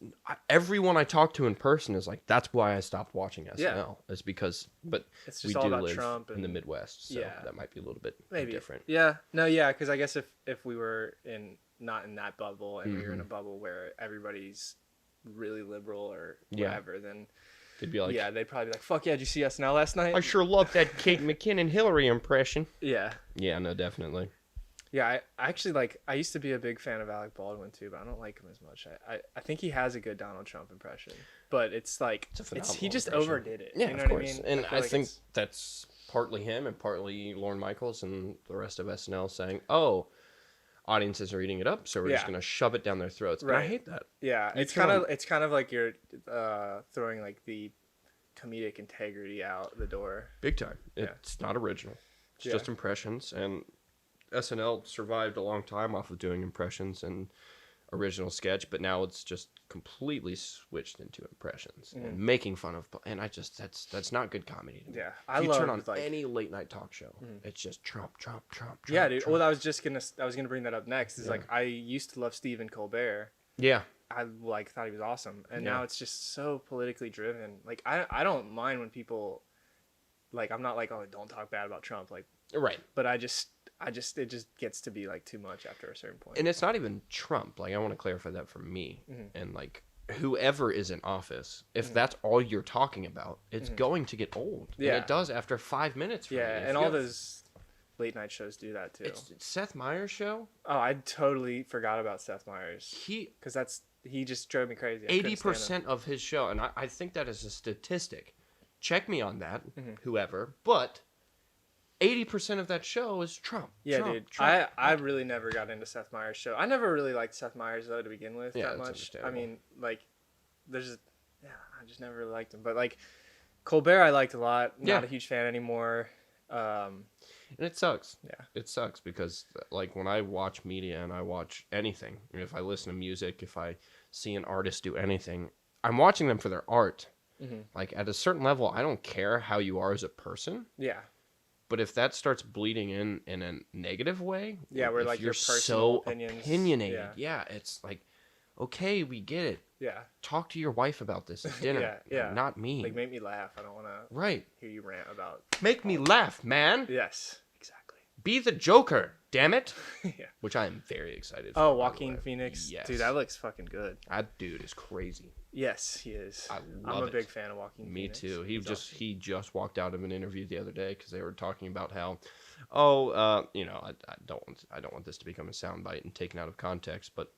everyone I talk to in person is like, that's why I stopped watching SNL. Yeah. It's because, but it's we all do about live Trump in the Midwest, so that might be a little bit different. Yeah. No, yeah, because I guess if we were not in that bubble and we were in a bubble where everybody's really liberal or whatever, then they'd be like, they'd probably be like, fuck yeah, did you see SNL last night? I sure love that Kate McKinnon Hillary impression. Yeah, no, definitely. I actually I used to be a big fan of Alec Baldwin too, but I don't like him as much. I think he has a good Donald Trump impression, but it's like he just overdid it. Yeah, you know of course. what I mean? And I think that's partly him and partly Lorne Michaels and the rest of SNL saying, oh, audiences are eating it up, so we're just gonna shove it down their throats. Right. And I hate that. Yeah, it's kind of like you're throwing like the comedic integrity out the door. Big time. It's not original. It's just impressions, and SNL survived a long time off of doing impressions and original sketch, but now it's just completely switched into impressions and making fun of. And that's not good comedy to me. Yeah, if you turn on any late night talk show, it's just Trump. Yeah, dude. Trump. Well, I was gonna bring that up next. Is like I used to love Stephen Colbert. Yeah. I thought he was awesome, and now it's just so politically driven. Like I don't mind when people, like, I'm not like, oh, don't talk bad about Trump, like, right. But it just gets to be like too much after a certain point. And it's not even Trump. Like, I want to clarify that for me. And like whoever is in office, if that's all you're talking about, it's going to get old. Yeah. And it does after 5 minutes. And all those late night shows do that too. It's Seth Meyers' show. Oh, I totally forgot about Seth Meyers. He just drove me crazy. 80% of his show, and I think that is a statistic. Check me on that, whoever. But 80% of that show is Trump. Yeah, dude. I really never got into Seth Meyers' show. I never really liked Seth Meyers though to begin with that much. I mean, like, I just never really liked him. But like, Colbert, I liked a lot. Not a huge fan anymore. And it sucks. Yeah, it sucks because like when I watch media and I watch anything, if I listen to music, if I see an artist do anything, I'm watching them for their art. Like at a certain level, I don't care how you are as a person. Yeah. But if that starts bleeding in a negative way, where like you're your personal so opinions, opinionated, it's like, okay, we get it. Yeah. Talk to your wife about this at dinner. Not me. Like, make me laugh. I don't want to hear you rant about. Make me laugh, man. Yes, exactly. Be the Joker, damn it. Yeah. Which I am very excited for. Oh, Joaquin Phoenix. Yes. Dude, that looks fucking good. That dude is crazy. Yes, he is. I'm a big fan of Joaquin Phoenix. Me too. He just walked out of an interview the other day because they were talking about how, I don't want this to become a soundbite and taken out of context, but.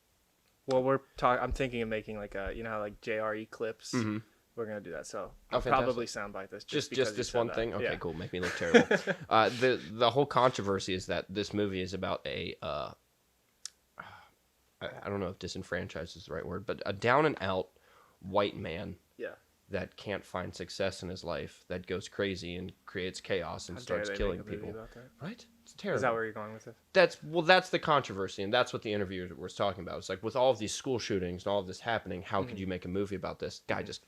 Well, I'm thinking of making like how like JRE clips. Mm-hmm. We're gonna do that, so I'll probably soundbite this just this one thing. Okay, cool. Make me look terrible. The whole controversy is that this movie is about a I don't know if disenfranchised is the right word, but a down and out white man. Yeah. That can't find success in his life, that goes crazy and creates chaos and starts killing people. Right? It's terrible. Is that where you're going with it? That's the controversy, and that's what the interviewer was talking about. It's like with all of these school shootings and all of this happening, how could you make a movie about this? Guy just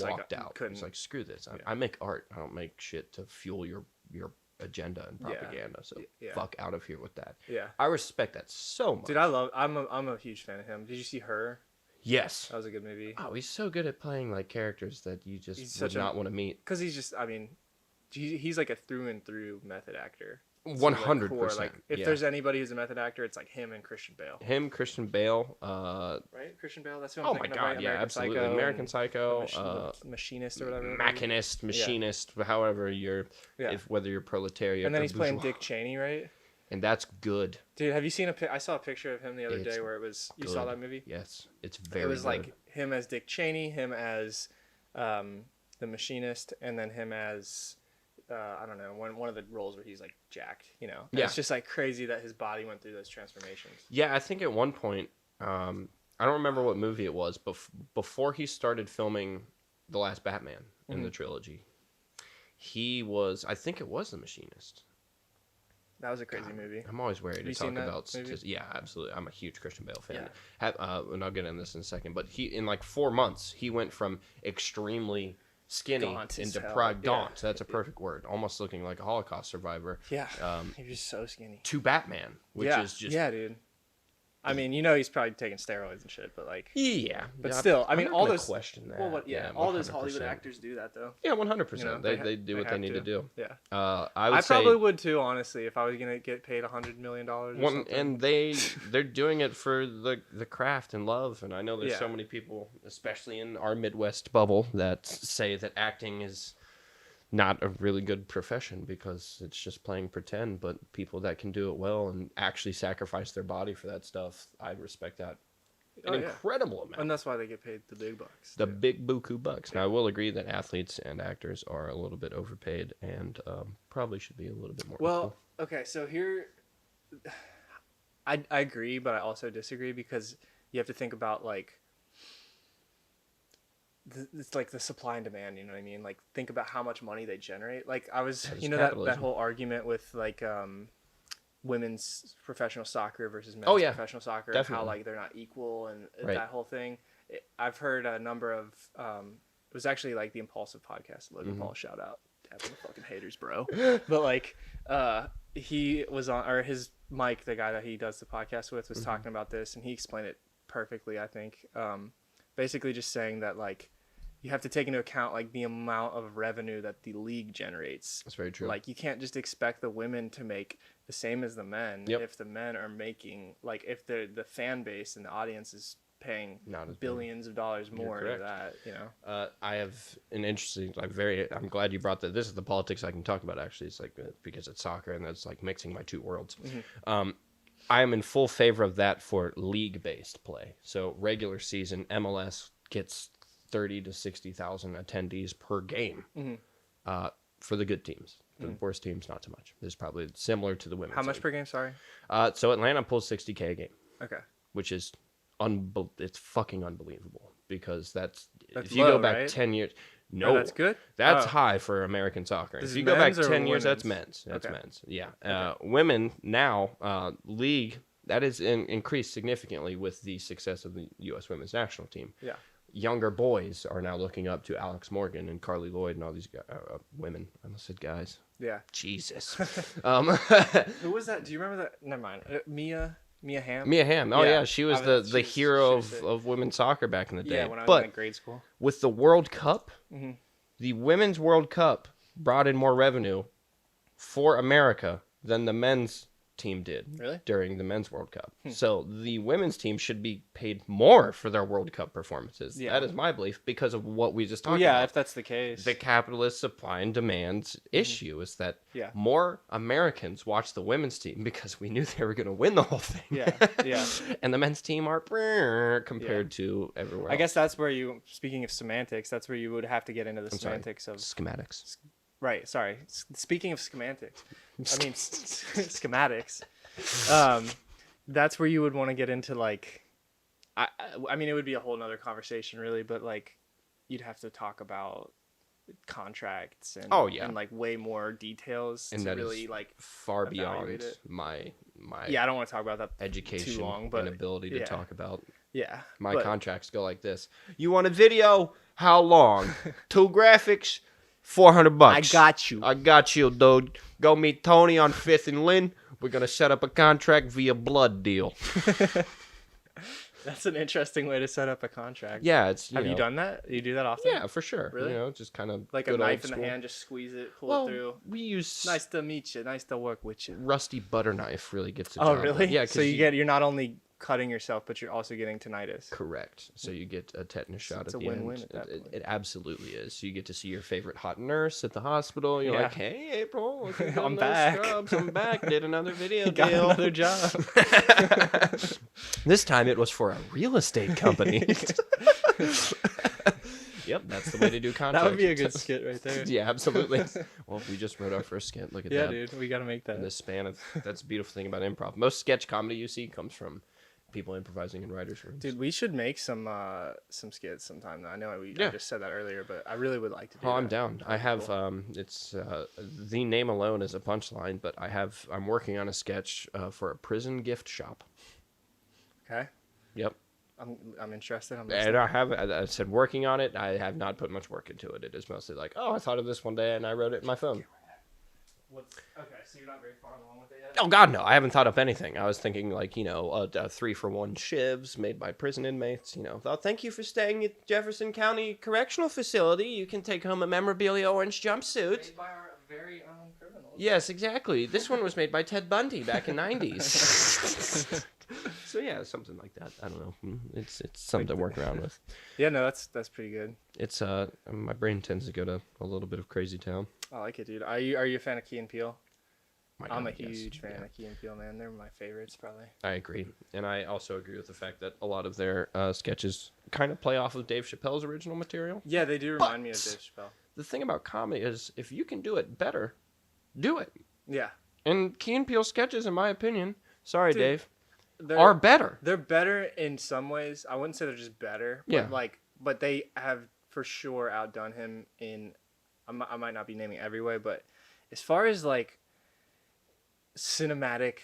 walked out. He's like, screw this. I make art. I don't make shit to fuel your agenda and propaganda. So fuck out of here with that. Yeah. I respect that so much. Dude, I'm a huge fan of him. Did you see Her? Yes. That was a good movie. Oh, he's so good at playing like characters that you just would not want to meet. Because he's like a through and through method actor. 100%. Like, if there's anybody who's a method actor, it's like him and Christian Bale. Christian Bale. Right? Christian Bale? That's what I'm thinking of. Oh my god, yeah, absolutely. American Psycho. Machinist or whatever. Machinist, however whether you're proletariat. And then he's playing Dick Cheney, right? And that's good. Dude, have you seen I saw a picture of him the other day where it was... You saw that movie? Yes. It's very good. It was like him as Dick Cheney, him as the Machinist, and then him as... I don't know, one of the roles where he's like jacked, you know? And it's just like crazy that his body went through those transformations. Yeah, I think at one point... I don't remember what movie it was, but before he started filming The Last Batman in the trilogy, I think it was The Machinist. That was a crazy movie. I'm always worried to talk about statistics. Yeah, absolutely. I'm a huge Christian Bale fan. Yeah. And I'll get into this in a second. But in like 4 months, he went from extremely skinny and deprived. Gaunt. That's a perfect word. Almost looking like a Holocaust survivor. Yeah. He was so skinny. To Batman, which is just... Yeah, dude. I mean, he's probably taking steroids and shit, but like... Yeah. But still, I mean, all those... question that. Well, all those Hollywood actors do that, though. Yeah, 100%. They do what they need to do. Yeah. I probably would, too, honestly, if I was going to get paid $100 million or something. And they're doing it for the craft and love, and I know there's so many people, especially in our Midwest bubble, that say that acting is... not a really good profession because it's just playing pretend, but people that can do it well and actually sacrifice their body for that stuff, I respect that an incredible amount. And that's why they get paid the big bucks. The big buku bucks. Yeah. Now, I will agree that athletes and actors are a little bit overpaid and probably should be a little bit more equal. Okay, so here, I agree, but I also disagree because you have to think about, like, it's like the supply and demand, you know what I mean? Like, think about how much money they generate. Like, that whole argument with like women's professional soccer versus men's professional soccer, and how like they're not equal and that whole thing. I've heard a number of it was actually like the Impulsive podcast, Logan Paul, shout out, tapping the fucking haters, bro. But like he was on, or his Mike, the guy that he does the podcast with, was talking about this, and he explained it perfectly, I think. Basically just saying that like you have to take into account like the amount of revenue that the league generates. That's very true. Like, you can't just expect the women to make the same as the men if the men are making, like, if the fan base and the audience is paying Not as billions of dollars more to that, you know. I have an interesting, I'm glad you brought that. This is the politics I can talk about, actually. It's like, because it's soccer, and that's like mixing my two worlds. I am in full favor of that for league-based play. So regular season, MLS gets 30 to 60,000 attendees per game for the good teams. For the worst teams, not so much. It's probably similar to the women's. How much per game? Sorry. So Atlanta pulls $60K a game. Okay. Which is it's fucking unbelievable, because that's if you low, go back right? 10 years. No, Oh, that's good. That's high for American soccer. This If is you go back men's or 10 years, women's? that's men's. That's Okay. men's. Yeah. Women now, league, that is increased significantly with the success of the U.S. women's national team. Yeah. Younger boys are now looking up to Alex Morgan and Carly Lloyd and all these women. I almost said guys. Yeah. Jesus. Who was that? Do you remember that? Never mind. Mia Hamm? Mia Hamm. Oh, yeah. She was the hero she was of women's soccer back in the day. Yeah, when I was in grade school. With the World Cup, the Women's World Cup brought in more revenue for America than the men's team did during the Men's World Cup. So the women's team should be paid more for their World Cup performances. Yeah. That is my belief, because of what we just talked about. Yeah, if that's the case. The capitalist supply and demand issue is that more Americans watch the women's team because we knew they were going to win the whole thing. Yeah. And the men's team are compared to everywhere else. I guess that's where speaking of semantics, that's where you would have to get into the semantics of schematics. Right, sorry. Speaking of schematics, schematics. That's where you would want to get into, like, I mean, it would be a whole nother conversation, really, but like, you'd have to talk about contracts and and like way more details, and to that really like far beyond my I don't want to talk about that education too long, but and ability to talk about. My contracts go like this: you want a video? How long? 2 graphics. $400. I got you, dude. Go meet Tony on 5th and Lynn. We're gonna set up a contract via blood deal. That's an interesting way to set up a contract. Yeah, Have you done that? You do that often? Yeah, for sure. Really? You know, just kind of like a knife in the hand, just squeeze it, pull it through. We use nice to meet you, nice to work with you. Rusty butter knife really gets the job. Oh, really? Yeah. So you're not only cutting yourself, but you're also getting tinnitus. Correct. So you get a tetanus shot at the win-win end. At that point. It absolutely is. So you get to see your favorite hot nurse at the hospital. You're like, hey, April, I'm back. I'm back. Did another video got deal. Another job. This time it was for a real estate company. Yep, that's the way to do contracts. That would be a good skit right there. Yeah, absolutely. Well, we just wrote our first skit. Look at that. Yeah, dude, we got to make that. In the span of, that's the beautiful thing about improv. Most sketch comedy you see comes from people improvising in writers' rooms. Dude, we should make some skits sometime. Though. I know I just said that earlier, but I really would like to do that. I'm down. I have it's the name alone is a punchline, but I'm working on a sketch for a prison gift shop. Okay. Yep. I'm interested. And I said working on it. I have not put much work into it. It is mostly like, I thought of this one day and I wrote it in my phone. Okay, so you're not very far along with it yet? Oh, God, no. I haven't thought up anything. I was thinking, like, 3-for-1 shivs made by prison inmates. Thank you for staying at Jefferson County Correctional Facility. You can take home a memorabilia orange jumpsuit. Made by our very own criminals. Yes, exactly. This one was made by Ted Bundy back in 90s. So, yeah, something like that. I don't know. It's something to work around with. Yeah, no, that's pretty good. It's my brain tends to go to a little bit of crazy town. I like it, dude. Are you a fan of Key and Peele? I'm a huge fan of Key and Peele, man. They're my favorites, probably. I agree. And I also agree with the fact that a lot of their sketches kind of play off of Dave Chappelle's original material. Yeah, they do remind me of Dave Chappelle. The thing about comedy is if you can do it better, do it. Yeah. And Key and Peele sketches, in my opinion, sorry, dude, Dave, are better. They're better in some ways. I wouldn't say they're just better. But but they have for sure outdone him in, I might not be naming every way, but as far as like cinematic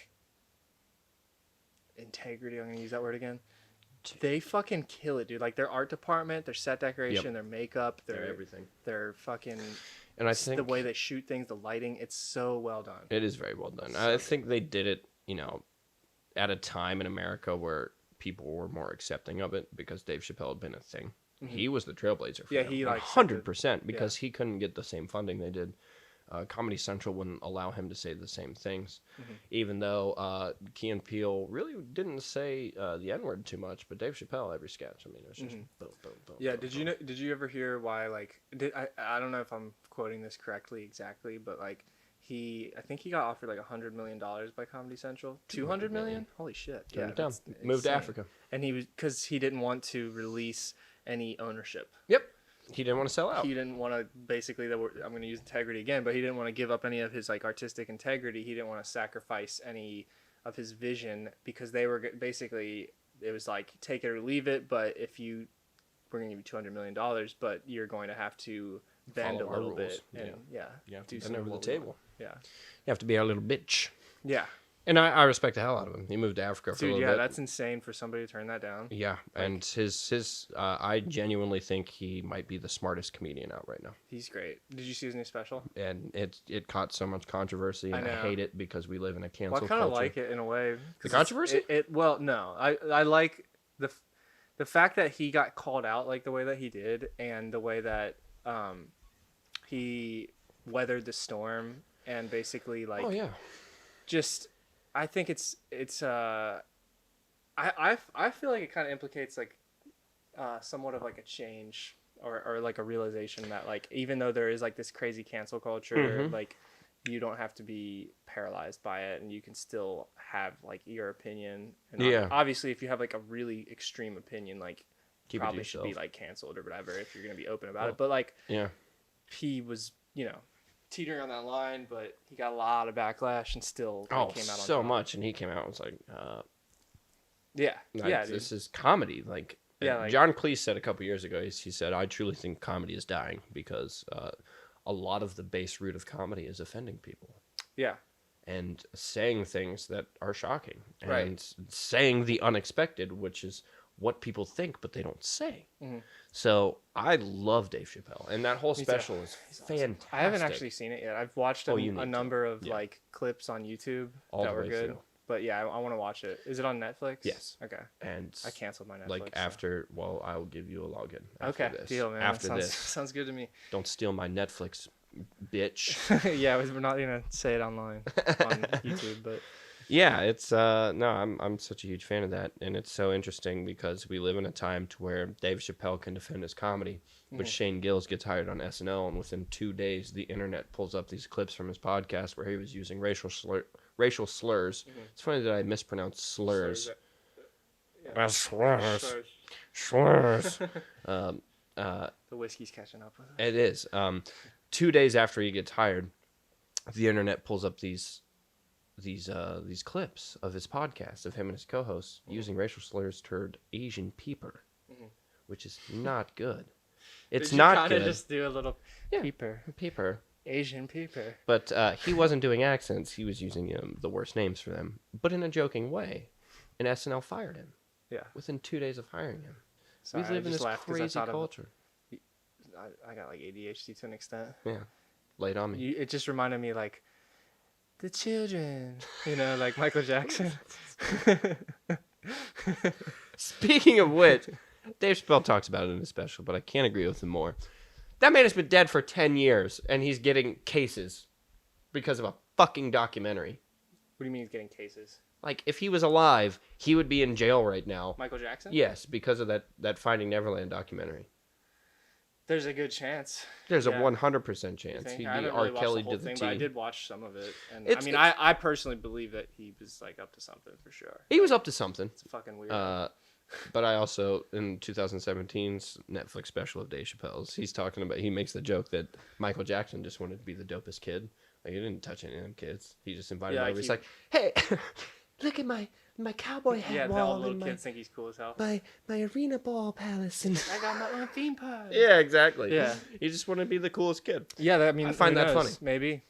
integrity, I'm gonna use that word again. They fucking kill it, dude. Like their art department, their set decoration, their makeup, their everything, their fucking, and I think the way they shoot things, the lighting, it's so well done. It is very well done. I think they did it, at a time in America where people were more accepting of it because Dave Chappelle had been a thing. Mm-hmm. He was the trailblazer for them. He 100% because he couldn't get the same funding they did. Comedy Central wouldn't allow him to say the same things, even though Key and Peele really didn't say the N-word too much. But Dave Chappelle, every sketch, I mean, it was just boom, boom, boom. Yeah. Boom, Did boom. you know? Did you ever hear why? Like, I don't know if I'm quoting this correctly exactly, but like I think he got offered like $100 million by Comedy Central. 200 million? Holy shit! Turn Yeah, it down. that's Moved to insane. Africa. And he was because he didn't want to release any ownership. Yep. He didn't want to sell out. He didn't want to basically I'm going to use integrity again, but he didn't want to give up any of his like artistic integrity. He didn't want to sacrifice any of his vision because they were basically it was like take it or leave it. But if we're going to give you $200 million, but you're going to have to bend Follow a our little rules. bit and You have to bend some over the what we table. want. Yeah. You have to be our little bitch. Yeah. And I respect the hell out of him. He moved to Africa for a little bit. That's insane for somebody to turn that down. Yeah, Like, and his I genuinely think he might be the smartest comedian out right now. He's great. Did you see his new special? And it caught so much controversy, and I hate it because we live in a cancel Well, I kind of culture. like it in a way. The controversy? Well, no. I like the fact that he got called out like the way that he did, and the way that he weathered the storm, and basically like just I think it's I feel like it kind of implicates like somewhat of like a change or like a realization that like even though there is like this crazy cancel culture, like you don't have to be paralyzed by it, and you can still have like your opinion. And obviously, if you have like a really extreme opinion, like Keep probably should be like canceled or whatever if you're gonna be open about it. But like he was, teetering on that line, but he got a lot of backlash and still came out on so top. much, and he came out and was like, dude. This is comedy. Like, John Cleese said a couple years ago, he said, I truly think comedy is dying because a lot of the base root of comedy is offending people. Yeah. And saying things that are shocking. Right. And saying the unexpected, which is what people think, but they don't say. So I love Dave Chappelle, and that whole special is fantastic. I haven't actually seen it yet. I've watched a number of Yeah. like clips on YouTube All that the were way good. through. But yeah, I want to watch it. Is it on Netflix? Yes. Okay. And I canceled my Netflix. like after, well, I'll give you a login. After Okay. this. Deal, man. After Sounds, this, sounds good to me. don't steal my Netflix, bitch. Yeah, we're not gonna say it online on YouTube, but Yeah, it's no, I'm such a huge fan of that, and it's so interesting because we live in a time to where Dave Chappelle can defend his comedy, but Shane Gillis gets hired on SNL, and within 2 days, the internet pulls up these clips from his podcast where he was using racial slurs. It's funny that I mispronounced slurs. Slurs. the whiskey's catching up with it. It is. 2 days after he gets hired, the internet pulls up these clips of his podcast of him and his co-hosts using racial slurs toward Asian peeper, which is not good. It's not good. Just do a little peeper, Asian peeper. But he wasn't doing accents. He was using the worst names for them, but in a joking way. And SNL fired him. Yeah. Within 2 days of hiring him. Sorry, We live in this crazy culture. I got like ADHD to an extent. Yeah. Lay it on me. It just reminded me like the children, like Michael Jackson. Speaking of which, Dave Chappelle talks about it in his special, but I can't agree with him more. That man has been dead for 10 years, and he's getting cases because of a fucking documentary. What do you mean he's getting cases? Like, if he was alive, he would be in jail right now. Michael Jackson? Yes, because of that Finding Neverland documentary. There's a good chance. There's a 100% chance. He'd be R. Kelly to the T. But I did watch some of it. And I personally believe that he was like up to something for sure. He was up to something. It's fucking weird. But I also, in 2017's Netflix special of Dave Chappelle's, he makes the joke that Michael Jackson just wanted to be the dopest kid. Like, he didn't touch any of them kids. He just invited them over. He's like, hey, look at my cowboy hat wall. All the little kids think he's cool as hell. My arena ball palace. And I got my own theme park. Yeah, exactly. Yeah. He just wanted to be the coolest kid. Yeah, I find that funny. Maybe.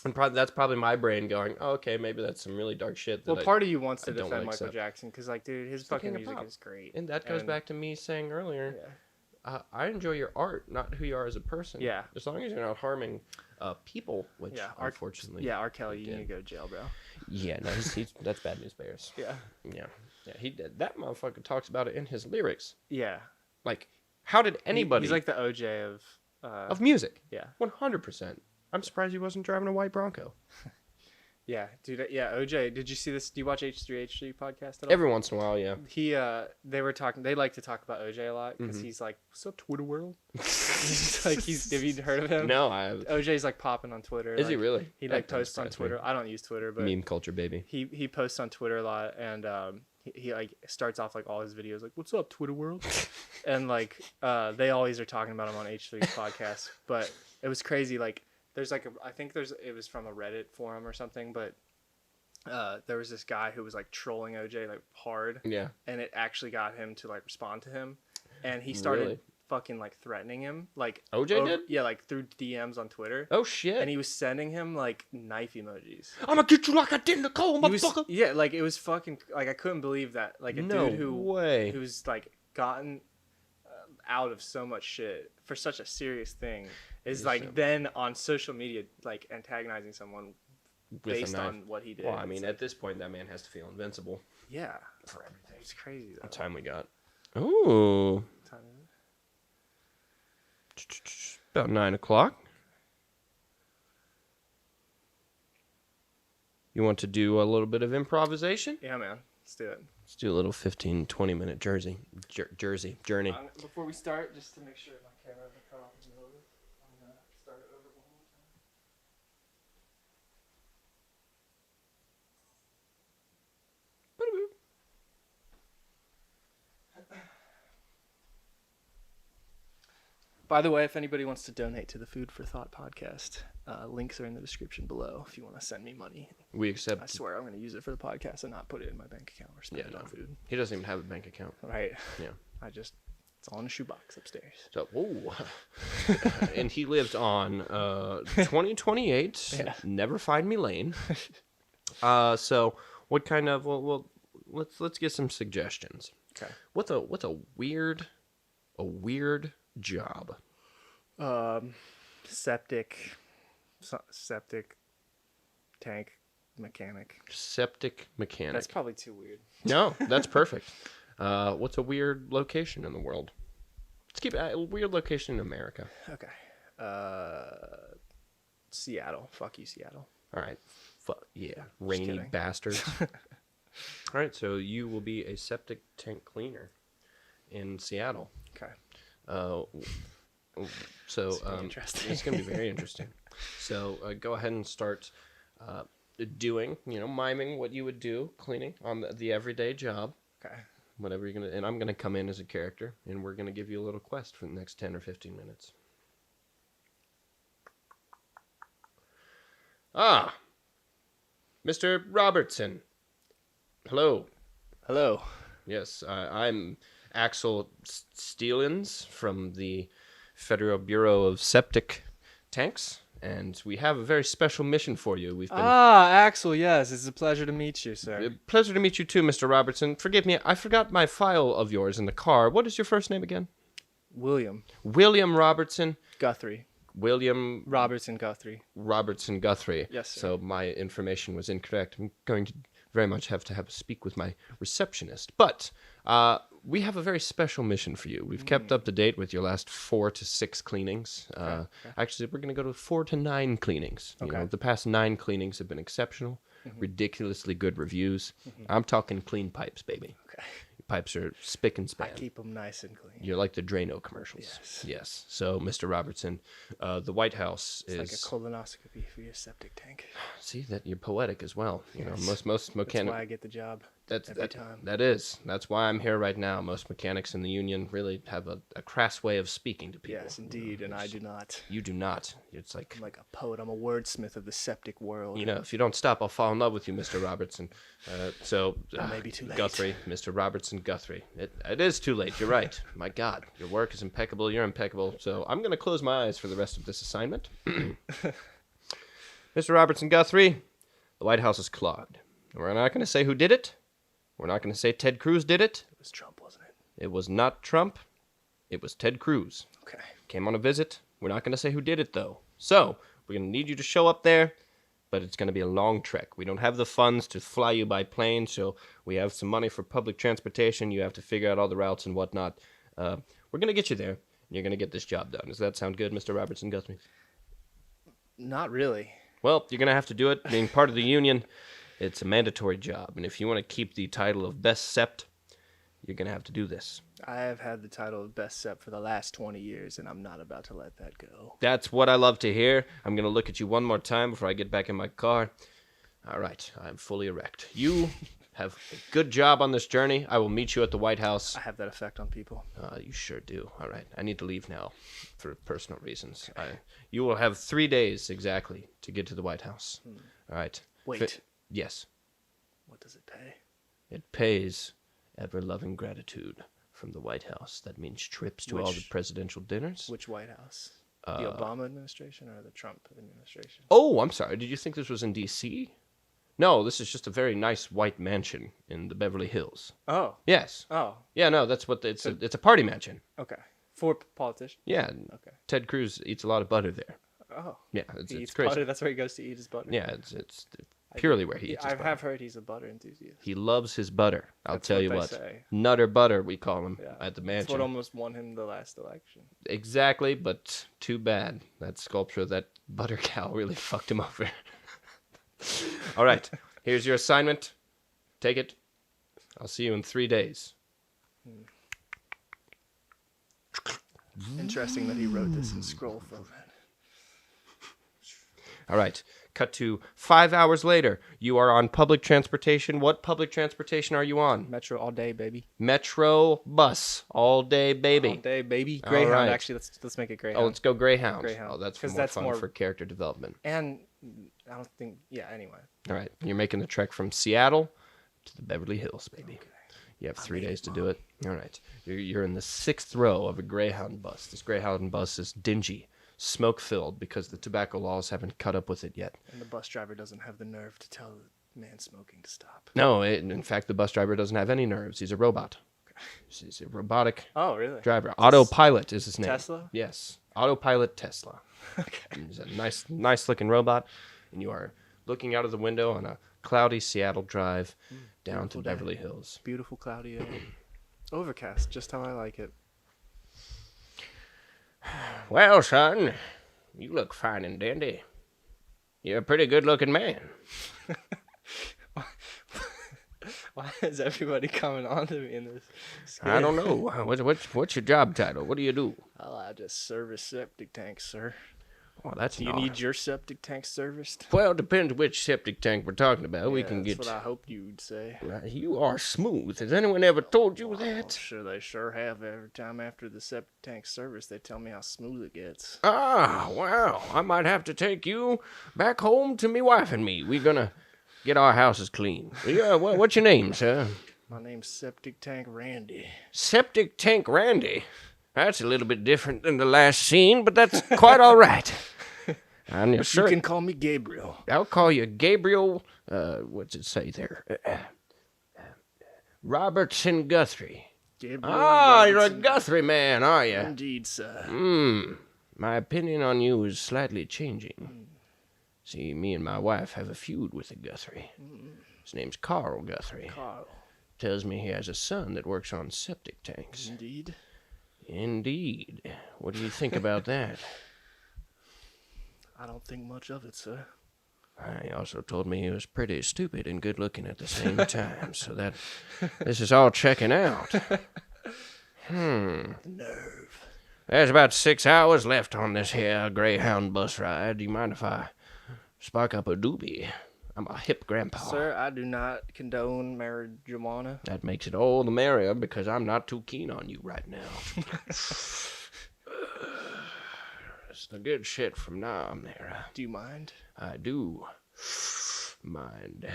And that's probably my brain going, oh, okay, maybe that's some really dark shit. Part of you wants to defend Michael Jackson because, like, dude, his fucking music is great. And that goes back to me saying earlier, I enjoy your art, not who you are as a person. Yeah. As long as you're not harming people, which unfortunately. Yeah, R. Kelly, you need to go to jail, bro. Yeah, no, he's that's bad news bears. Yeah. Yeah. Yeah, he did. That motherfucker talks about it in his lyrics. Yeah. Like, how did anybody... He's like the OJ of music. Yeah. 100%. I'm surprised he wasn't driving a white Bronco. Yeah, dude. Yeah, OJ. Did you see this? Do you watch H3H3 podcast at all? Every once in a while, yeah. They were talking. They like to talk about OJ a lot because he's like, "What's up, Twitter world?" He's like, have you heard of him? No, I haven't. OJ's like popping on Twitter. Is he really? He like posts on Twitter. I don't use Twitter, but meme culture, baby. He posts on Twitter a lot, and he like starts off like all his videos like, "What's up, Twitter world?" And like they always are talking about him on H3's podcast. But it was crazy. Like there's like it was from a Reddit forum or something, but there was this guy who was like trolling OJ like hard. Yeah. And it actually got him to like respond to him, and he started fucking like threatening him like OJ did? Yeah, like through DMs on Twitter. Oh shit. And he was sending him like knife emojis. I'm gonna get you like I did in the cold, motherfucker. Yeah, like it was fucking like I couldn't believe that like a dude who's like gotten out of so much shit for such a serious thing is like then on social media like antagonizing someone based on what he did. Well, I mean, at this point, that man has to feel invincible. Yeah, for everything. It's crazy. Though. What time we got? Ooh. What time is it? About 9 o'clock. You want to do a little bit of improvisation? Yeah, man. Let's do it. Let's do a little 15, 20-minute journey. Before we start, just to make sure my camera doesn't cut off in the middle of this, I'm going to start it over one more time. By the way, if anybody wants to donate to the Food for Thought podcast, links are in the description below if you want to send me money. We accept. I swear I'm going to use it for the podcast and not put it in my bank account or spend it on food. He doesn't even have a bank account. Right. Yeah. It's all in a shoebox upstairs. So, and he lives on 2028 Yeah. Never Find Me Lane. So what kind of let's get some suggestions. Okay. What's a weird job? Septic tank mechanic. Septic mechanic. That's probably too weird. No, that's perfect. What's a weird location in the world? Let's keep a weird location in America. Okay. Seattle. Fuck you, Seattle. All right. Yeah. Rainy bastards. All right. So you will be a septic tank cleaner in Seattle. Okay. So interesting. It's going to be very interesting. So go ahead and start doing, miming what you would do, cleaning on the everyday job. Okay. Whatever you're going to, and I'm going to come in as a character, and we're going to give you a little quest for the next 10 or 15 minutes. Ah, Mr. Robertson. Hello. Hello. Yes, I'm Axel Steelins from the Federal Bureau of Septic Tanks, and we have a very special mission for you. Axel, yes, it's a pleasure to meet you, sir. Pleasure to meet you too, Mr. Robertson. Forgive me, I forgot my file of yours in the car. What is your first name again? William Robertson. Guthrie. William Robertson Guthrie. Robertson Guthrie. Yes, sir. So my information was incorrect. I'm going to very much have to speak with my receptionist. But we have a very special mission for you. We've kept up to date with your last 4 to 6 cleanings. Okay. Actually, we're going to go to 4 to 9 cleanings. Okay. The past 9 cleanings have been exceptional, ridiculously good reviews. I'm talking clean pipes, baby. Okay. Pipes are spick and span. I keep them nice and clean. You're like the Drano commercials. Yes. So, Mr. Robertson, the White House is like a colonoscopy for your septic tank. See that you're poetic as well. Most That's mechanics. why I get the job. Every time. That's why I'm here right now. Most mechanics in the union really have a crass way of speaking to people. Yes, indeed, and I do not. You do not. It's like I'm like a poet. I'm a wordsmith of the septic world. If you don't stop, I'll fall in love with you, Mr. Robertson. Maybe too late. Guthrie, Mr. Robertson Guthrie. It is too late. You're right. My God, your work is impeccable. You're impeccable. So I'm going to close my eyes for the rest of this assignment. Mr. Robertson Guthrie, the White House is clogged. We're not going to say who did it. We're not going to say Ted Cruz did it. It was Trump, wasn't it? It was not Trump. It was Ted Cruz. Okay. Came on a visit. We're not going to say who did it, though. So, we're going to need you to show up there, but it's going to be a long trek. We don't have the funds to fly you by plane, so we have some money for public transportation. You have to figure out all the routes and whatnot. We're going to get you there, and you're going to get this job done. Does that sound good, Mr. Robertson Guthrie? Not really. Well, you're going to have to do it. Being part of the union, it's a mandatory job. And if you want to keep the title of Best Sept, you're going to have to do this. I have had the title of Best Sept for the last 20 years, and I'm not about to let that go. That's what I love to hear. I'm going to look at you one more time before I get back in my car. All right, I'm fully erect. You have a good job on this journey. I will meet you at the White House. I have that effect on people. You sure do. All right, I need to leave now for personal reasons. You will have 3 days exactly to get to the White House. All right. Wait. Yes. What does it pay? It pays ever-loving gratitude from the White House. That means trips to all the presidential dinners. Which White House? The Obama administration or the Trump administration? Oh, I'm sorry. Did you think this was in D.C.? No, this is just a very nice white mansion in the Beverly Hills. Oh. Yes. Oh. Yeah, no, that's what it's a party mansion. Okay. For politicians? Yeah. Okay. Ted Cruz eats a lot of butter there. Oh. Yeah, He eats crazy. butter. That's where he goes to eat his butter. Yeah, it's purely where he eats his I butter. have heard he's a butter enthusiast. He loves his butter. I'll tell you what. Say. Nutter butter, we call him at the mansion. That's what almost won him the last election. Exactly, but too bad. That sculpture, that butter cow really fucked him over. All right, here's your assignment. Take it. I'll see you in 3 days. Interesting that he wrote this in scroll format. All right. Cut to 5 hours later. You are on public transportation. What public transportation are you on? Metro all day, baby. Metro bus all day, baby. All day, baby. Greyhound, right. Actually, let's make it Greyhound. Oh, let's go Greyhound. Greyhound. Oh, that's 'Cause more that's fun more- for character development. And I don't think. Yeah. Anyway. All right. You're making the trek from Seattle to the Beverly Hills, baby. Okay. You have 3 days to do it. All right. You're in the 6th row of a Greyhound bus. This Greyhound bus is dingy, smoke-filled, because the tobacco laws haven't caught up with it yet. And the bus driver doesn't have the nerve to tell the man smoking to stop. No, in fact, the bus driver doesn't have any nerves. He's a robot. Okay. He's a robotic Oh, really? driver. Autopilot is his name. Tesla? Yes. Autopilot Tesla. Okay. He's a nice-looking robot, and you are looking out of the window on a cloudy Seattle drive down to Beverly Hills. Beautiful cloudy day. Overcast, just how I like it. Well, son, you look fine and dandy. You're a pretty good-looking man. Why is everybody coming on to me in this skit? I don't know. What's your job title? What do you do? Oh, I just service septic tanks, sir. Oh, that's Do you need your septic tank serviced? Well, it depends which septic tank we're talking about. We can That's get. what I hoped you'd say. You are smooth. Has anyone ever told you that? Sure, they sure have. Every time after the septic tank service, they tell me how smooth it gets. Ah, well, I might have to take you back home to me wife and me. We're gonna get our houses clean. Yeah, what's your name, sir? My name's Septic Tank Randy. Septic Tank Randy. That's a little bit different than the last scene, but that's quite all right. And You can call me Gabriel. I'll call you Gabriel. What's it say there? Robertson Guthrie. Gabriel Ah, you're a Robertson. Guthrie man, are you? Indeed, sir. My opinion on you is slightly changing. See, me and my wife have a feud with a Guthrie. His name's Carl Guthrie. Carl. Tells me he has a son that works on septic tanks. Indeed. Indeed. What do you think about that? I don't think much of it, sir. He also told me he was pretty stupid and good looking at the same time, so that this is all checking out. Nerve. There's about 6 hours left on this here Greyhound bus ride. Do you mind if I spark up a doobie? I'm a hip grandpa. Sir, I do not condone marijuana. That makes it all the merrier because I'm not too keen on you right now. It's the good shit from now on there. Do you mind? I do mind.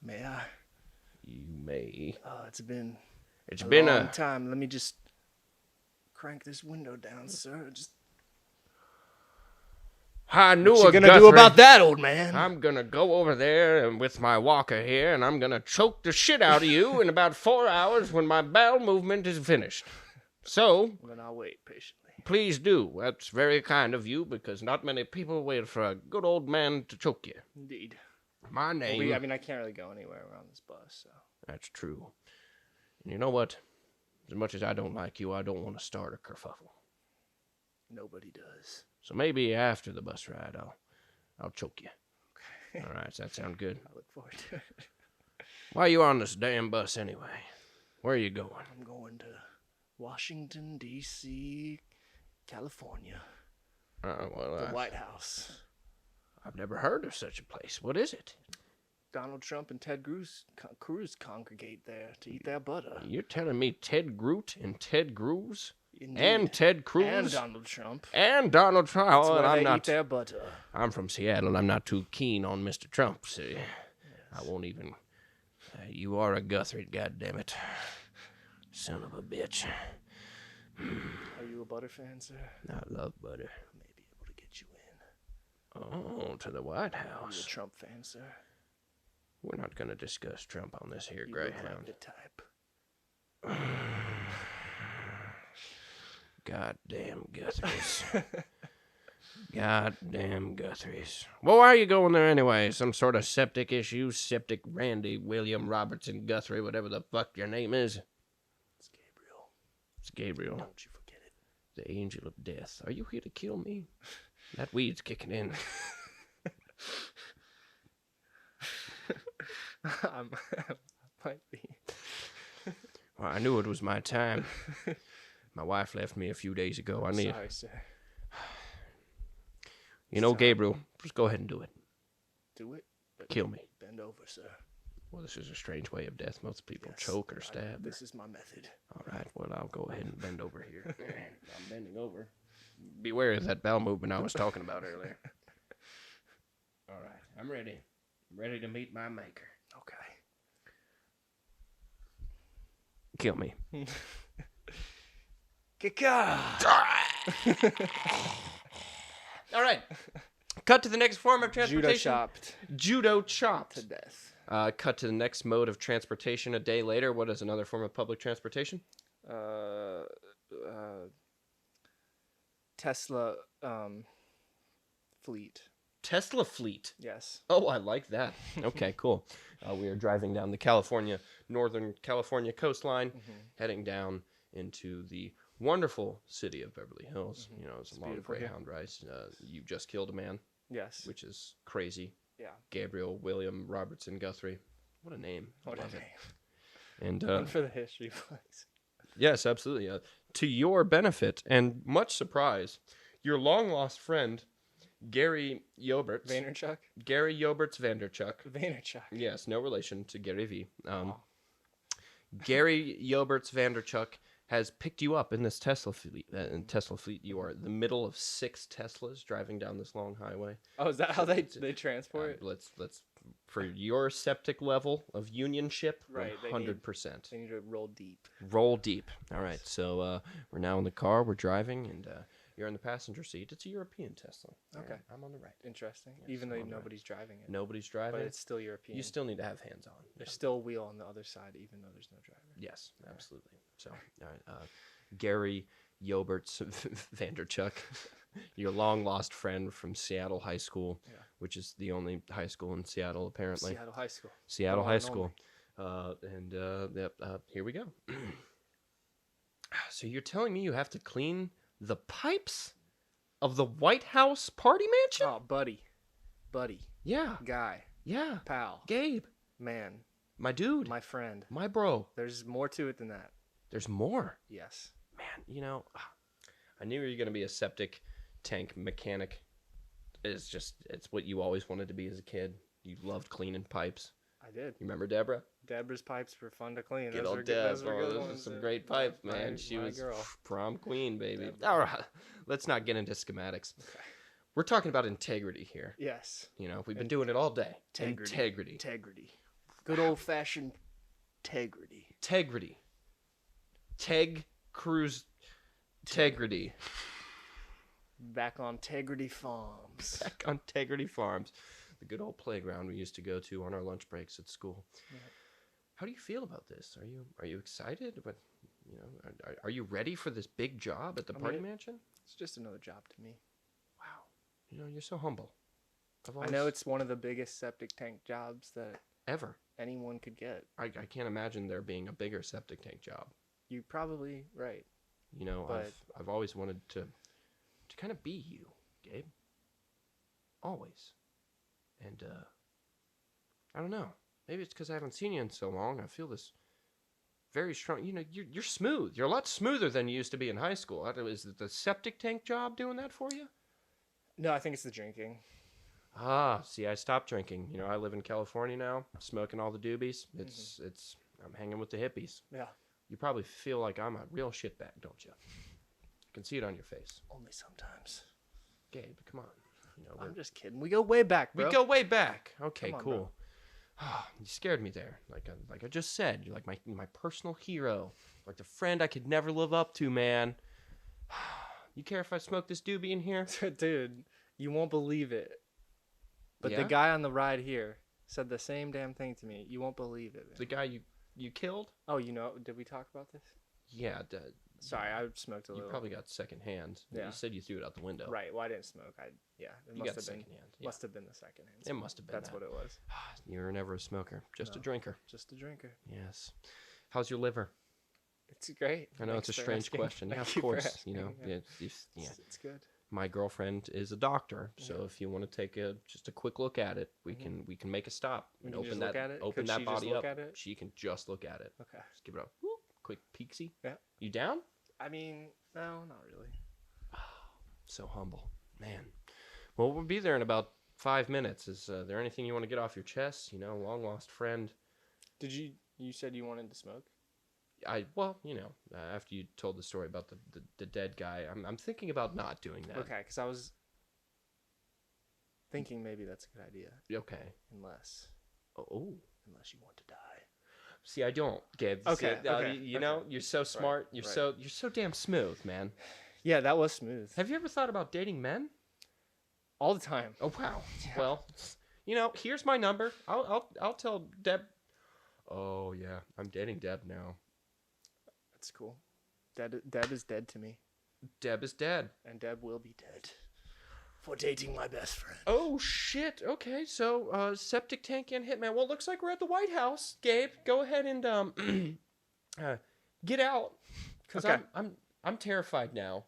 May I? You may. Oh, it's been It's a been long a time. Let me just crank this window down, sir. Just I knew what you a gonna do Guthrie. about that, old man? I'm gonna go over there and with my walker here, and I'm gonna choke the shit out of you in about 4 hours when my bowel movement is finished. So, Then I'll wait patiently. please do. That's very kind of you, because not many people wait for a good old man to choke you. Indeed. My Well, name... I can't really go anywhere around this bus, so. That's true. And you know what? As much as I don't like you, I don't want to start a kerfuffle. Nobody does. So maybe after the bus ride, I'll choke you. Okay. All right, does that sound good? I look forward to it. Why are you on this damn bus anyway? Where are you going? I'm going to Washington, D.C., California. The White House. I've never heard of such a place. What is it? Donald Trump and Ted Cruz congregate there to eat their butter. You're telling me Ted Groot and Ted Cruz? Indeed. And Ted Cruz? And Donald Trump. And Donald Trump. That's where they eat their butter. I'm from Seattle. I'm not too keen on Mr. Trump, see? Yes. I won't even... you are a Guthrie, goddammit. Son of a bitch. Are you a butter fan, sir? I love butter. I may be able to get you in. Oh, to the White House. Are you a Trump fan, sir? We're not going to discuss Trump on this here, you Greyhound. Look like the type. Goddamn Guthries. Goddamn Guthries. Well, why are you going there anyway? Some sort of septic issue? Septic Randy, William, Robertson, Guthrie, whatever the fuck your name is. It's Gabriel. It's Gabriel. Don't you forget it. The angel of death. Are you here to kill me? That weed's kicking in. I might be. Well, I knew it was my time. My wife left me a few days ago. Sorry, sir. You know, Gabriel, just go ahead and do it. Do it? Kill me. Bend over, sir. Well, this is a strange way of death. Most people choke or stab. This is my method. All right, well, I'll go ahead and bend over here. I'm bending over. Beware of that bowel movement I was talking about earlier. All right, I'm ready. I'm ready to meet my maker. Okay. Kill me. Kika! All right. Cut to the next form of transportation. Judo chopped. To death. Cut to the next mode of transportation a day later. What is another form of public transportation? Tesla fleet. Tesla fleet? Yes. Oh, I like that. Okay, cool. We are driving down the northern California coastline, heading down into the wonderful city of Beverly Hills. You know, it's a long Greyhound ride. You just killed a man. Yes. Which is crazy. Yeah. Gabriel, William, Robertson, Guthrie. What a name. What a name. And one for the history books. Yes, absolutely. To your benefit and much surprise, your long-lost friend, Gary Yoberts. Vaynerchuk? Gary Yoberts Vanderchuk. Vaynerchuk. Yes, no relation to Gary V. Gary Yoberts Vanderchuk has picked you up in this Tesla fleet. In Tesla fleet, you are the middle of 6 Teslas driving down this long highway. Oh, is that how they transport it? Let's for your septic level of unionship, right? 100%. They need to roll deep. Roll deep. All right. So we're now in the car. We're driving, and you're in the passenger seat. It's a European Tesla. Okay. I'm on the right. Interesting. Yes, even though nobody's driving it. Nobody's driving. But it's still European. You still need to have hands on. There's still a wheel on the other side, even though there's no driver. Yes, absolutely. So, all right. Gary Yoberts Vanderchuk, your long-lost friend from Seattle High School, which is the only high school in Seattle, apparently. Seattle High School. Seattle High School. Here we go. So you're telling me you have to clean the pipes of the White House party mansion? Oh, buddy. Yeah. Guy. Yeah. Pal. Gabe. Man. My dude. My friend. My bro. There's more to it than that. There's more? Yes. Man, you know, I knew you were going to be a septic tank mechanic. It's what you always wanted to be as a kid. You loved cleaning pipes. I did. You remember Deborah? Deborah's pipes were fun to clean. Good old Deb. Those were some great pipes, man. She was prom queen, baby. All right. Let's not get into schematics. Okay. We're talking about integrity here. Yes. You know, we've been doing it all day. Integrity. Good old-fashioned integrity. Ted Cruz Tegrity. Back on Tegrity Farms. The good old playground we used to go to on our lunch breaks at school. Yeah. How do you feel about this? Are you excited? But are you ready for this big job at the party mansion? It's just another job to me. Wow. You're so humble. I know it's one of the biggest septic tank jobs that ever anyone could get. I can't imagine there being a bigger septic tank job. You're probably right. But I've always wanted to kind of be you, Gabe. Always. And, I don't know. Maybe it's because I haven't seen you in so long. I feel this very strong. You know, you're smooth. You're a lot smoother than you used to be in high school. Is it the septic tank job doing that for you? No, I think it's the drinking. See, I stopped drinking. You know, I live in California now, smoking all the doobies. I'm hanging with the hippies. Yeah. You probably feel like I'm a real shitbag, don't you? I can see it on your face. Only sometimes. Gabe, come on. You know, I'm just kidding. We go way back, bro. We go way back. Okay, Come on, cool. You scared me there. Like I just said, you're like my personal hero. Like the friend I could never live up to, man. You care if I smoke this doobie in here? Dude, you won't believe it. But Yeah? the guy on the ride here said the same damn thing to me. You won't believe it, man. The guy you killed? Oh, you know, did we talk about this? Yeah. Sorry, I smoked a You little. probably got second hand. Yeah. You said you threw it out the window. Right, well, I didn't smoke. It You must got have second been, hand. Yeah. must have been the second hand. It must have been That's that. what it was. You were never a smoker, just a drinker. Just a drinker. Yes. How's your liver? It's great. I know Thanks it's a for strange asking. question. Yeah, Thank of you for course. asking, You know, yeah. It's good. my girlfriend is a doctor, so if you want to take just a quick look at it, we can make a stop and We can open just that look at it? open Could that she just body look up. at it? She can just look at it. Okay. Just give it a quick peeksy. Yeah. You down? I mean, no, not really. So humble, man. Well, we'll be there in about 5 minutes. Is there anything you want to get off your chest? You know, long lost friend. Did you said you wanted to smoke? After you told the story about the dead guy, I'm thinking about not doing that. Okay, because I was thinking maybe that's a good idea. Okay. Unless you want to die. See, I don't, Gabe. Okay, See, okay, you know, you're so smart. Right, You're so damn smooth, man. Yeah, that was smooth. Have you ever thought about dating men? All the time. Oh wow. Yeah. Well, you know, here's my number. I'll tell Deb. Oh yeah, I'm dating Deb now. That's cool. Deb is dead to me. Deb is dead. And Deb will be dead. For dating my best friend. Oh shit. Okay, so septic tank and hitman. Well, looks like we're at the White House. Gabe, go ahead and get out, because Okay. I'm terrified now.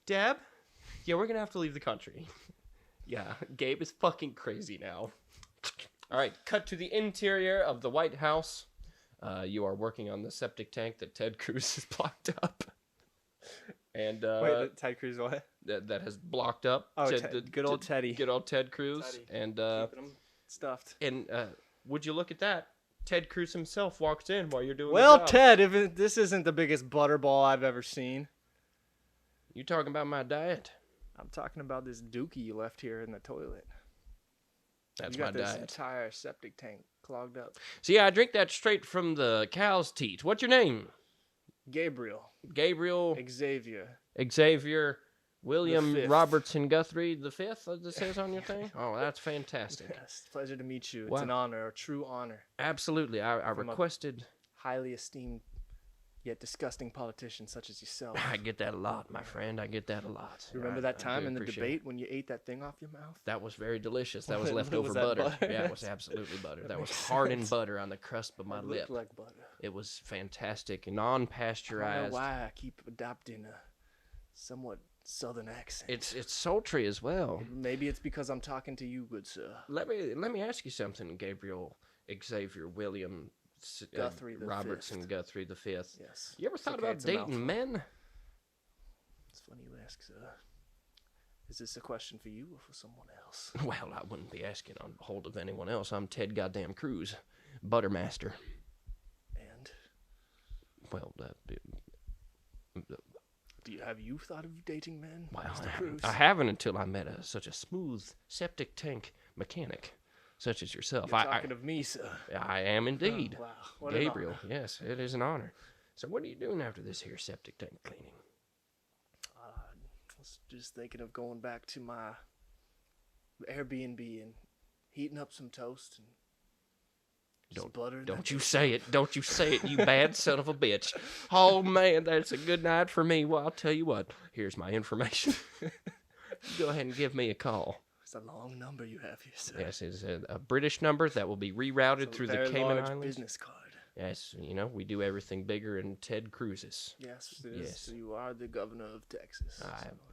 Deb, yeah, we're gonna have to leave the country. Yeah, Gabe is fucking crazy now. All right, cut to the interior of the White House. You are working on the septic tank that Ted Cruz has blocked up. And Wait, Ted Cruz what? that has blocked up. Oh, good old Teddy. Good old Ted Cruz. Teddy. And Keeping him stuffed. and would you look at that? Ted Cruz himself walks in while you're doing Well, the job. Ted, this isn't the biggest butterball I've ever seen. You talking about my diet? I'm talking about this dookie you left here in the toilet. That's you got my this diet. entire septic tank clogged up. See, I drink that straight from the cow's teat. What's your name? Gabriel. Gabriel Xavier. Xavier William The fifth. Robertson Guthrie the fifth. It says on your thing. Oh, that's fantastic. Yes, pleasure to meet you. It's Wow. an honor, a true honor. Absolutely. I From a- requested. Highly esteemed, yet disgusting politician such as yourself. I get that a lot, my friend. I get that a lot. Remember I that time do in the appreciate it. debate when you ate that thing off your mouth? That was very delicious. That was Was leftover that butter. butter? Yeah, it was absolutely butter. That was makes hardened sense. butter on the crust of my It lip. looked like butter. It was fantastic. I don't know Non-pasteurized. why I keep adopting a somewhat southern accent. It's sultry as well. Maybe it's because I'm talking to you, good sir. Let me ask you something, Gabriel Xavier William Guthrie the Robertson fifth. Guthrie the fifth. Yes. You ever It's thought okay, about it's a dating mouthful. men? It's funny you ask, sir. Is this a question for you or for someone else? Well, I wouldn't be asking on behalf of anyone else. I'm Ted goddamn Cruz, Buttermaster. And Well, have you thought of dating men, well, Mr. Cruz? I haven't until I met such a smooth septic tank mechanic, such as yourself. You're talking of me, sir. I am indeed. Oh, wow. What an Gabriel, honor. yes, it is an honor. So what are you doing after this here septic tank cleaning? I was just thinking of going back to my Airbnb and heating up some toast and some butter. in Don't that you bitch. say it. Don't you say it, you bad son of a bitch. Oh, man, that's a good night for me. Well, I'll tell you what. Here's my information. Go ahead and give me a call. It's a long number you have here, sir. Yes, it's a British number that will be rerouted It's a through the very Cayman large Islands. business card. Yes, we do everything bigger in Ted Cruz's. Yes, you are the governor of Texas.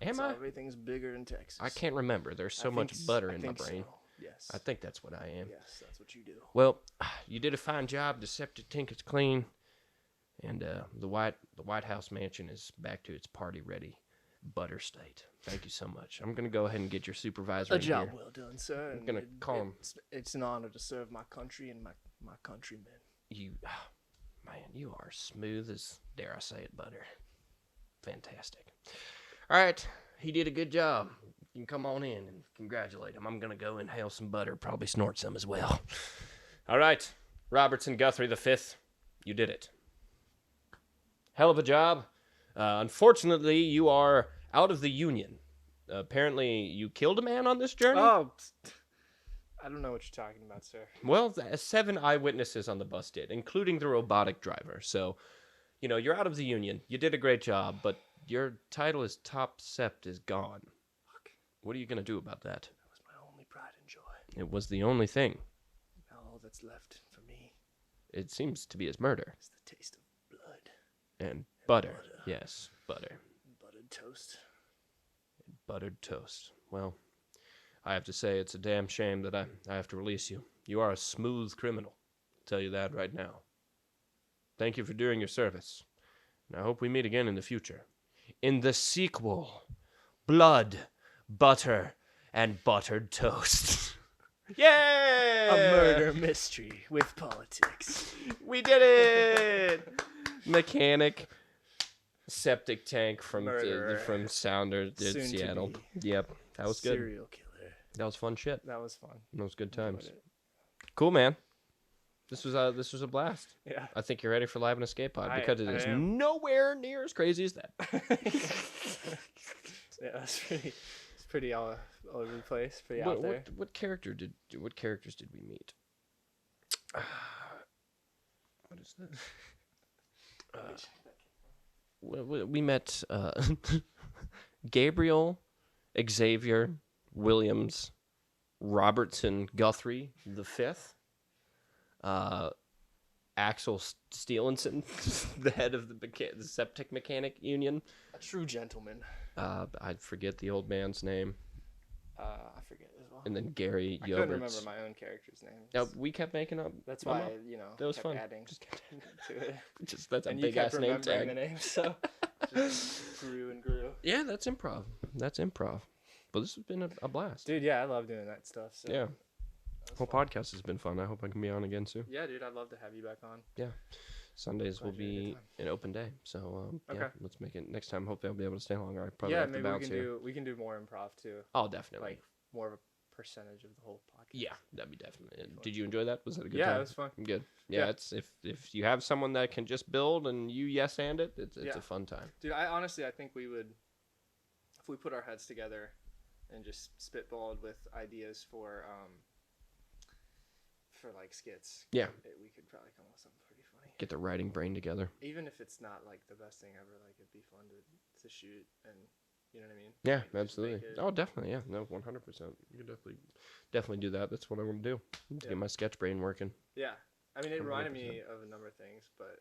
Am I? Everything's bigger in Texas. I can't remember. There's so much butter in my brain. So. Yes. I think that's what I am. Yes, that's what you do. Well, you did a fine job. The septic tank is clean, and the White House mansion is back to its party-ready butter state. Thank you so much. I'm gonna go ahead and get your supervisor. A job well done, sir. I'm gonna call him. It's an honor to serve my country and my countrymen. Man, you are smooth as, dare I say it, butter. Fantastic. All right, he did a good job. You can come on in and congratulate him. I'm going to go inhale some butter, probably snort some as well. All right, Robertson Guthrie V, you did it. Hell of a job. Unfortunately, you are out of the union. Apparently, you killed a man on this journey? Oh, I don't know what you're talking about, sir. Well, 7 eyewitnesses on the bus did, including the robotic driver. So, you're out of the union. You did a great job, but your title as top sept is gone. Fuck. What are you going to do about that? That was my only pride and joy. It was the only thing. Now all that's left for me. It seems to be his murder. It's the taste of blood. And butter. Yes, butter. Buttered toast. Buttered toast. Well, I have to say it's a damn shame that I have to release you. You are a smooth criminal. I'll tell you that right now. Thank you for doing your service. And I hope we meet again in the future. In the sequel, Blood, Butter, and Buttered Toast. Yay! A murder mystery with politics. We did it! Mechanic, septic tank from Sounder, Seattle. Yep, that was good. Serial killer. That was fun shit. That was fun. That was good times. Cool, man. This was a blast. Yeah. I think you're ready for Live and Escape Pod because it is nowhere near as crazy as that. Yeah, it's pretty all over the place, pretty out there. What characters did we meet? What is this? We met Gabriel, Xavier, Williams, Robertson Guthrie V, Axel Steelenson, the head of the septic mechanic union. A true gentleman. I forget the old man's name. I forget as well. And then Gary Yoberts. I couldn't remember my own character's name. No, we kept making up. That's why that was kept fun. Adding just to it. That's a big ass name tag. The name, so just grew and grew. Yeah, that's improv. But this has been a blast. Dude, yeah, I love doing that stuff. So yeah. Whole podcast has been fun. I hope I can be on again soon. Yeah, dude, I'd love to have you back on. Yeah. Sundays will be an open day. So, yeah, let's make it next time. Hopefully I'll be able to stay longer. I probably have to bounce here. We can do more improv too. Oh, definitely. Like more of a percentage of the whole podcast. Yeah, that'd be definitely. Did you enjoy that? Was that a good time? Yeah, it was fun. Good. Yeah, it's if you have someone that can just build and you yes and it, it's a fun time. Dude, I think we would, if we put our heads together and just spitballed with ideas for like skits. Yeah. We could probably come up with something pretty funny. Get the writing brain together. Even if it's not like the best thing ever, like it'd be fun to shoot and you know what I mean? Yeah, absolutely. Oh, definitely. Yeah, no, 100%. You could definitely do that. That's what I want to do. Get my sketch brain working. Yeah, I mean, it reminded me of a number of things, but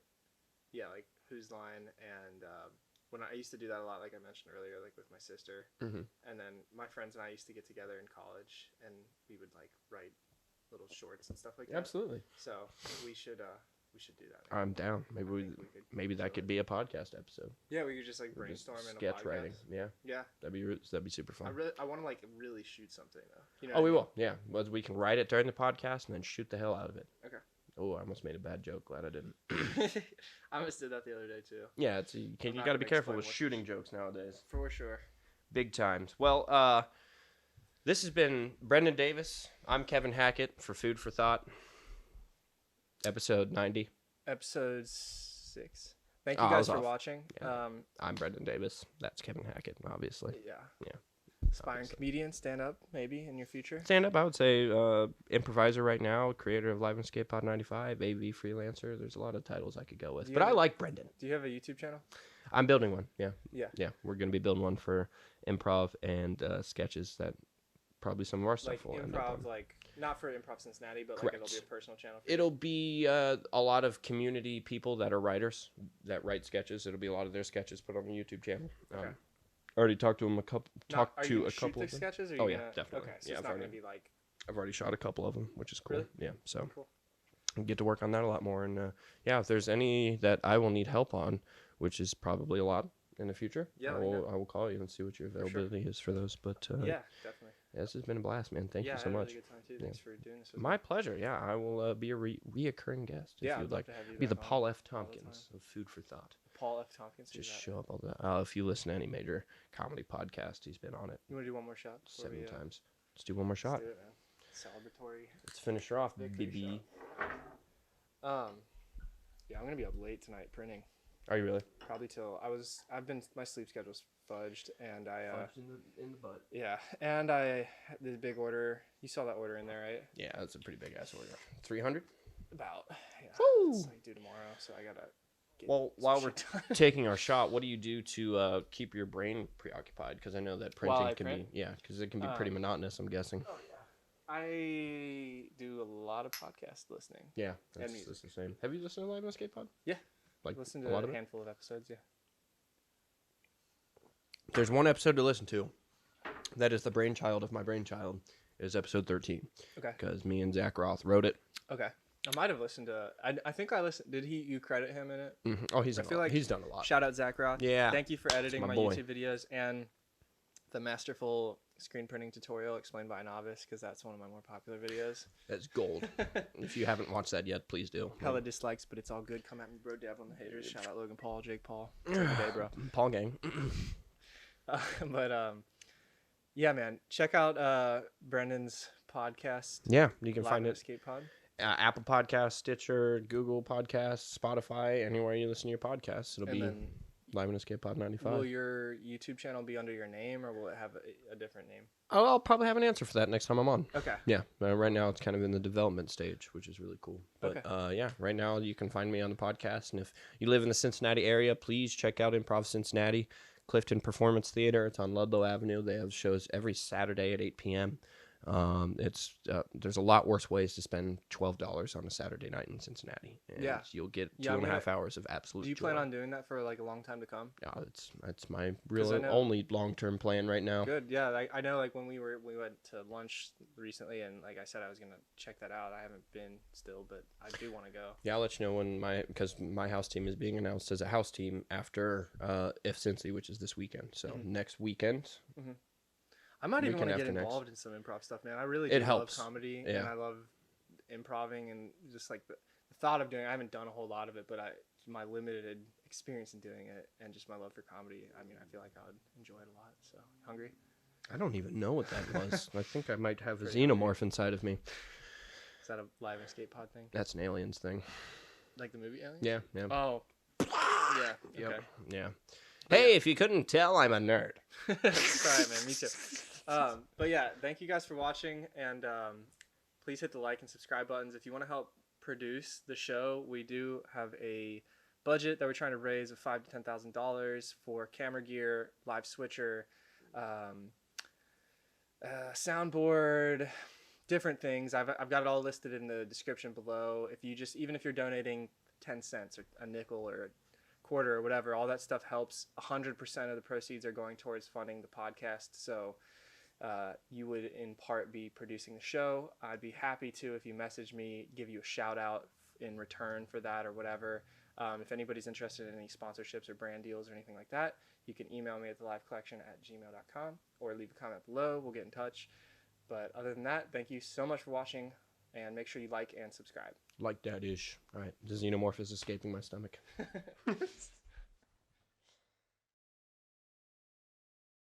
yeah, like Whose Line and when I used to do that a lot, like I mentioned earlier, like with my sister, and then my friends and I used to get together in college, and we would like write little shorts and stuff like that. Absolutely. So we should do that. I'm down. Maybe that could be a podcast episode. Yeah, we could just like brainstorm and sketch writing. Yeah. Yeah. That'd be super fun. I want to like really shoot something though. You know we will. Yeah. But we can write it during the podcast and then shoot the hell out of it. Okay. Oh, I almost made a bad joke. Glad I didn't. I almost did that the other day too. Yeah, you got to be careful with shooting jokes nowadays. For sure. Big times. Well, this has been Brenden Davis. I'm Kevin Hackett for Food for Thought. Episode 90. Episode 6. Thank you guys for watching. Yeah. I'm Brenden Davis. That's Kevin Hackett, obviously. Yeah. Yeah. Aspiring comedian, stand up, maybe in your future. Stand up, I would say improviser right now, creator of Live and Escape Pod 95, AV freelancer. There's a lot of titles I could go with, but I like Brenden. Do you have a YouTube channel? I'm building one. Yeah. Yeah. Yeah. We're gonna be building one for improv and sketches that probably some of our stuff will end up on. Like Not for Improv Cincinnati, but Correct. like it'll be a personal channel. For It'll be a lot of community people that are writers that write sketches. It'll be a lot of their sketches put on the YouTube channel. Okay. I already talked to them a couple. Are you gonna shoot the sketches? Or Oh you yeah, definitely. Okay, so it's not gonna be like. I've already shot a couple of them, which is cool. Really? Yeah, so Cool. I get to work on that a lot more. And if there's any that I will need help on, which is probably a lot in the future, I will call you and see what your availability is for those. But yeah, definitely. This has been a blast, man. Thank you so much. Yeah, really good time too. Thanks for doing this with My pleasure. Yeah, I will be a reoccurring guest if you'd like. To have you be the back Paul F. Tompkins of Food for Thought. Paul F. Tompkins. Just show up all the. If you listen to any major comedy podcast, he's been on it. You want to do one more shot? 7 times. Let's do one more shot. Let's do it, man. Celebratory. Let's finish her off, baby. Yeah, I'm gonna be up late tonight printing. Are you really? Probably till my sleep schedule's fudged, and Fudged in the butt. Yeah, and I did a big order. You saw that order in there, right? Yeah, that's a pretty big ass order. 300. About. Yeah. Woo! It's like due tomorrow, so I gotta. While we're taking our shot, what do you do to keep your brain preoccupied? Because I know that printing can be because it can be pretty monotonous. I'm guessing. Oh yeah. I do a lot of podcast listening. Yeah, that's the same. Have you listened to Live on Escape Pod? Yeah. Like listened to a handful of episodes, yeah. There's one episode to listen to. That is the brainchild of my brainchild. It is episode 13. Okay. Because me and Zach Roth wrote it. Okay. I might have listened to. I think I listened. Did you credit him in it? Mm-hmm. Oh, he's done a lot. Shout out Zach Roth. Yeah. Thank you for editing my YouTube videos and the masterful screen printing tutorial explained by a novice, because that's one of my more popular videos. That's gold. If you haven't watched that yet, please do. Hella dislikes, but it's all good. Come at me, bro. Dab on the haters. Shout out Logan, Paul, Jake, Paul. Day, bro. Paul gang. Yeah, man. Check out Brendan's podcast. Yeah, you can find it. Escape Pod. Apple Podcasts, Stitcher, Google Podcasts, Spotify, anywhere you listen to your podcasts. It'll be Live and Escape Pod 95. Will your YouTube channel be under your name, or will it have a different name? Oh, I'll probably have an answer for that next time I'm on. Okay. Yeah. Right now it's kind of in the development stage, which is really cool. But right now you can find me on the podcast. And if you live in the Cincinnati area, please check out Improv Cincinnati, Clifton Performance Theater. It's on Ludlow Avenue. They have shows every Saturday at 8 p.m. There's a lot worse ways to spend $12 on a Saturday night in Cincinnati. And you'll get 2.5 hours of absolute joy. Do you plan on doing that for like a long time to come? Yeah, that's my only long-term plan right now. Good. Yeah, I know, like when we went to lunch recently, and like I said, I was gonna check that out. I haven't been still, but I do want to go. Yeah, I'll let you know when because my house team is being announced as a house team after If Cincy, which is this weekend. So next weekend. Mm-hmm. I might even want to get involved in some improv stuff, man. I really do love comedy, and I love improving, and just like the thought of doing it. I haven't done a whole lot of it, but my limited experience in doing it, and just my love for comedy, I mean, I feel like I would enjoy it a lot. So, hungry? I don't even know what that was. I think I might have a xenomorph inside of me. Is that a Live Escape Pod thing? That's an Aliens thing. Like the movie Aliens? Yeah, yeah. Oh. Yeah. Yep. Okay. Yeah. Hey, if you couldn't tell, I'm a nerd. Sorry, man. Me too. But yeah, thank you guys for watching, and please hit the like and subscribe buttons. If you want to help produce the show, we do have a budget that we're trying to raise of $5,000 to $10,000 for camera gear, live switcher, soundboard, different things. I've got it all listed in the description below. Even if you're donating 10 cents or a nickel or a quarter or whatever, all that stuff helps. 100% of the proceeds are going towards funding the podcast. So you would in part be producing the show. I'd be happy to, if you message me, give you a shout out in return for that or whatever. If anybody's interested in any sponsorships or brand deals or anything like that, you can email me at thelivecollection@gmail.com or leave a comment below. We'll get in touch. But other than that, thank you so much for watching, and make sure you like and subscribe. Like that ish. All right. The xenomorph is escaping my stomach.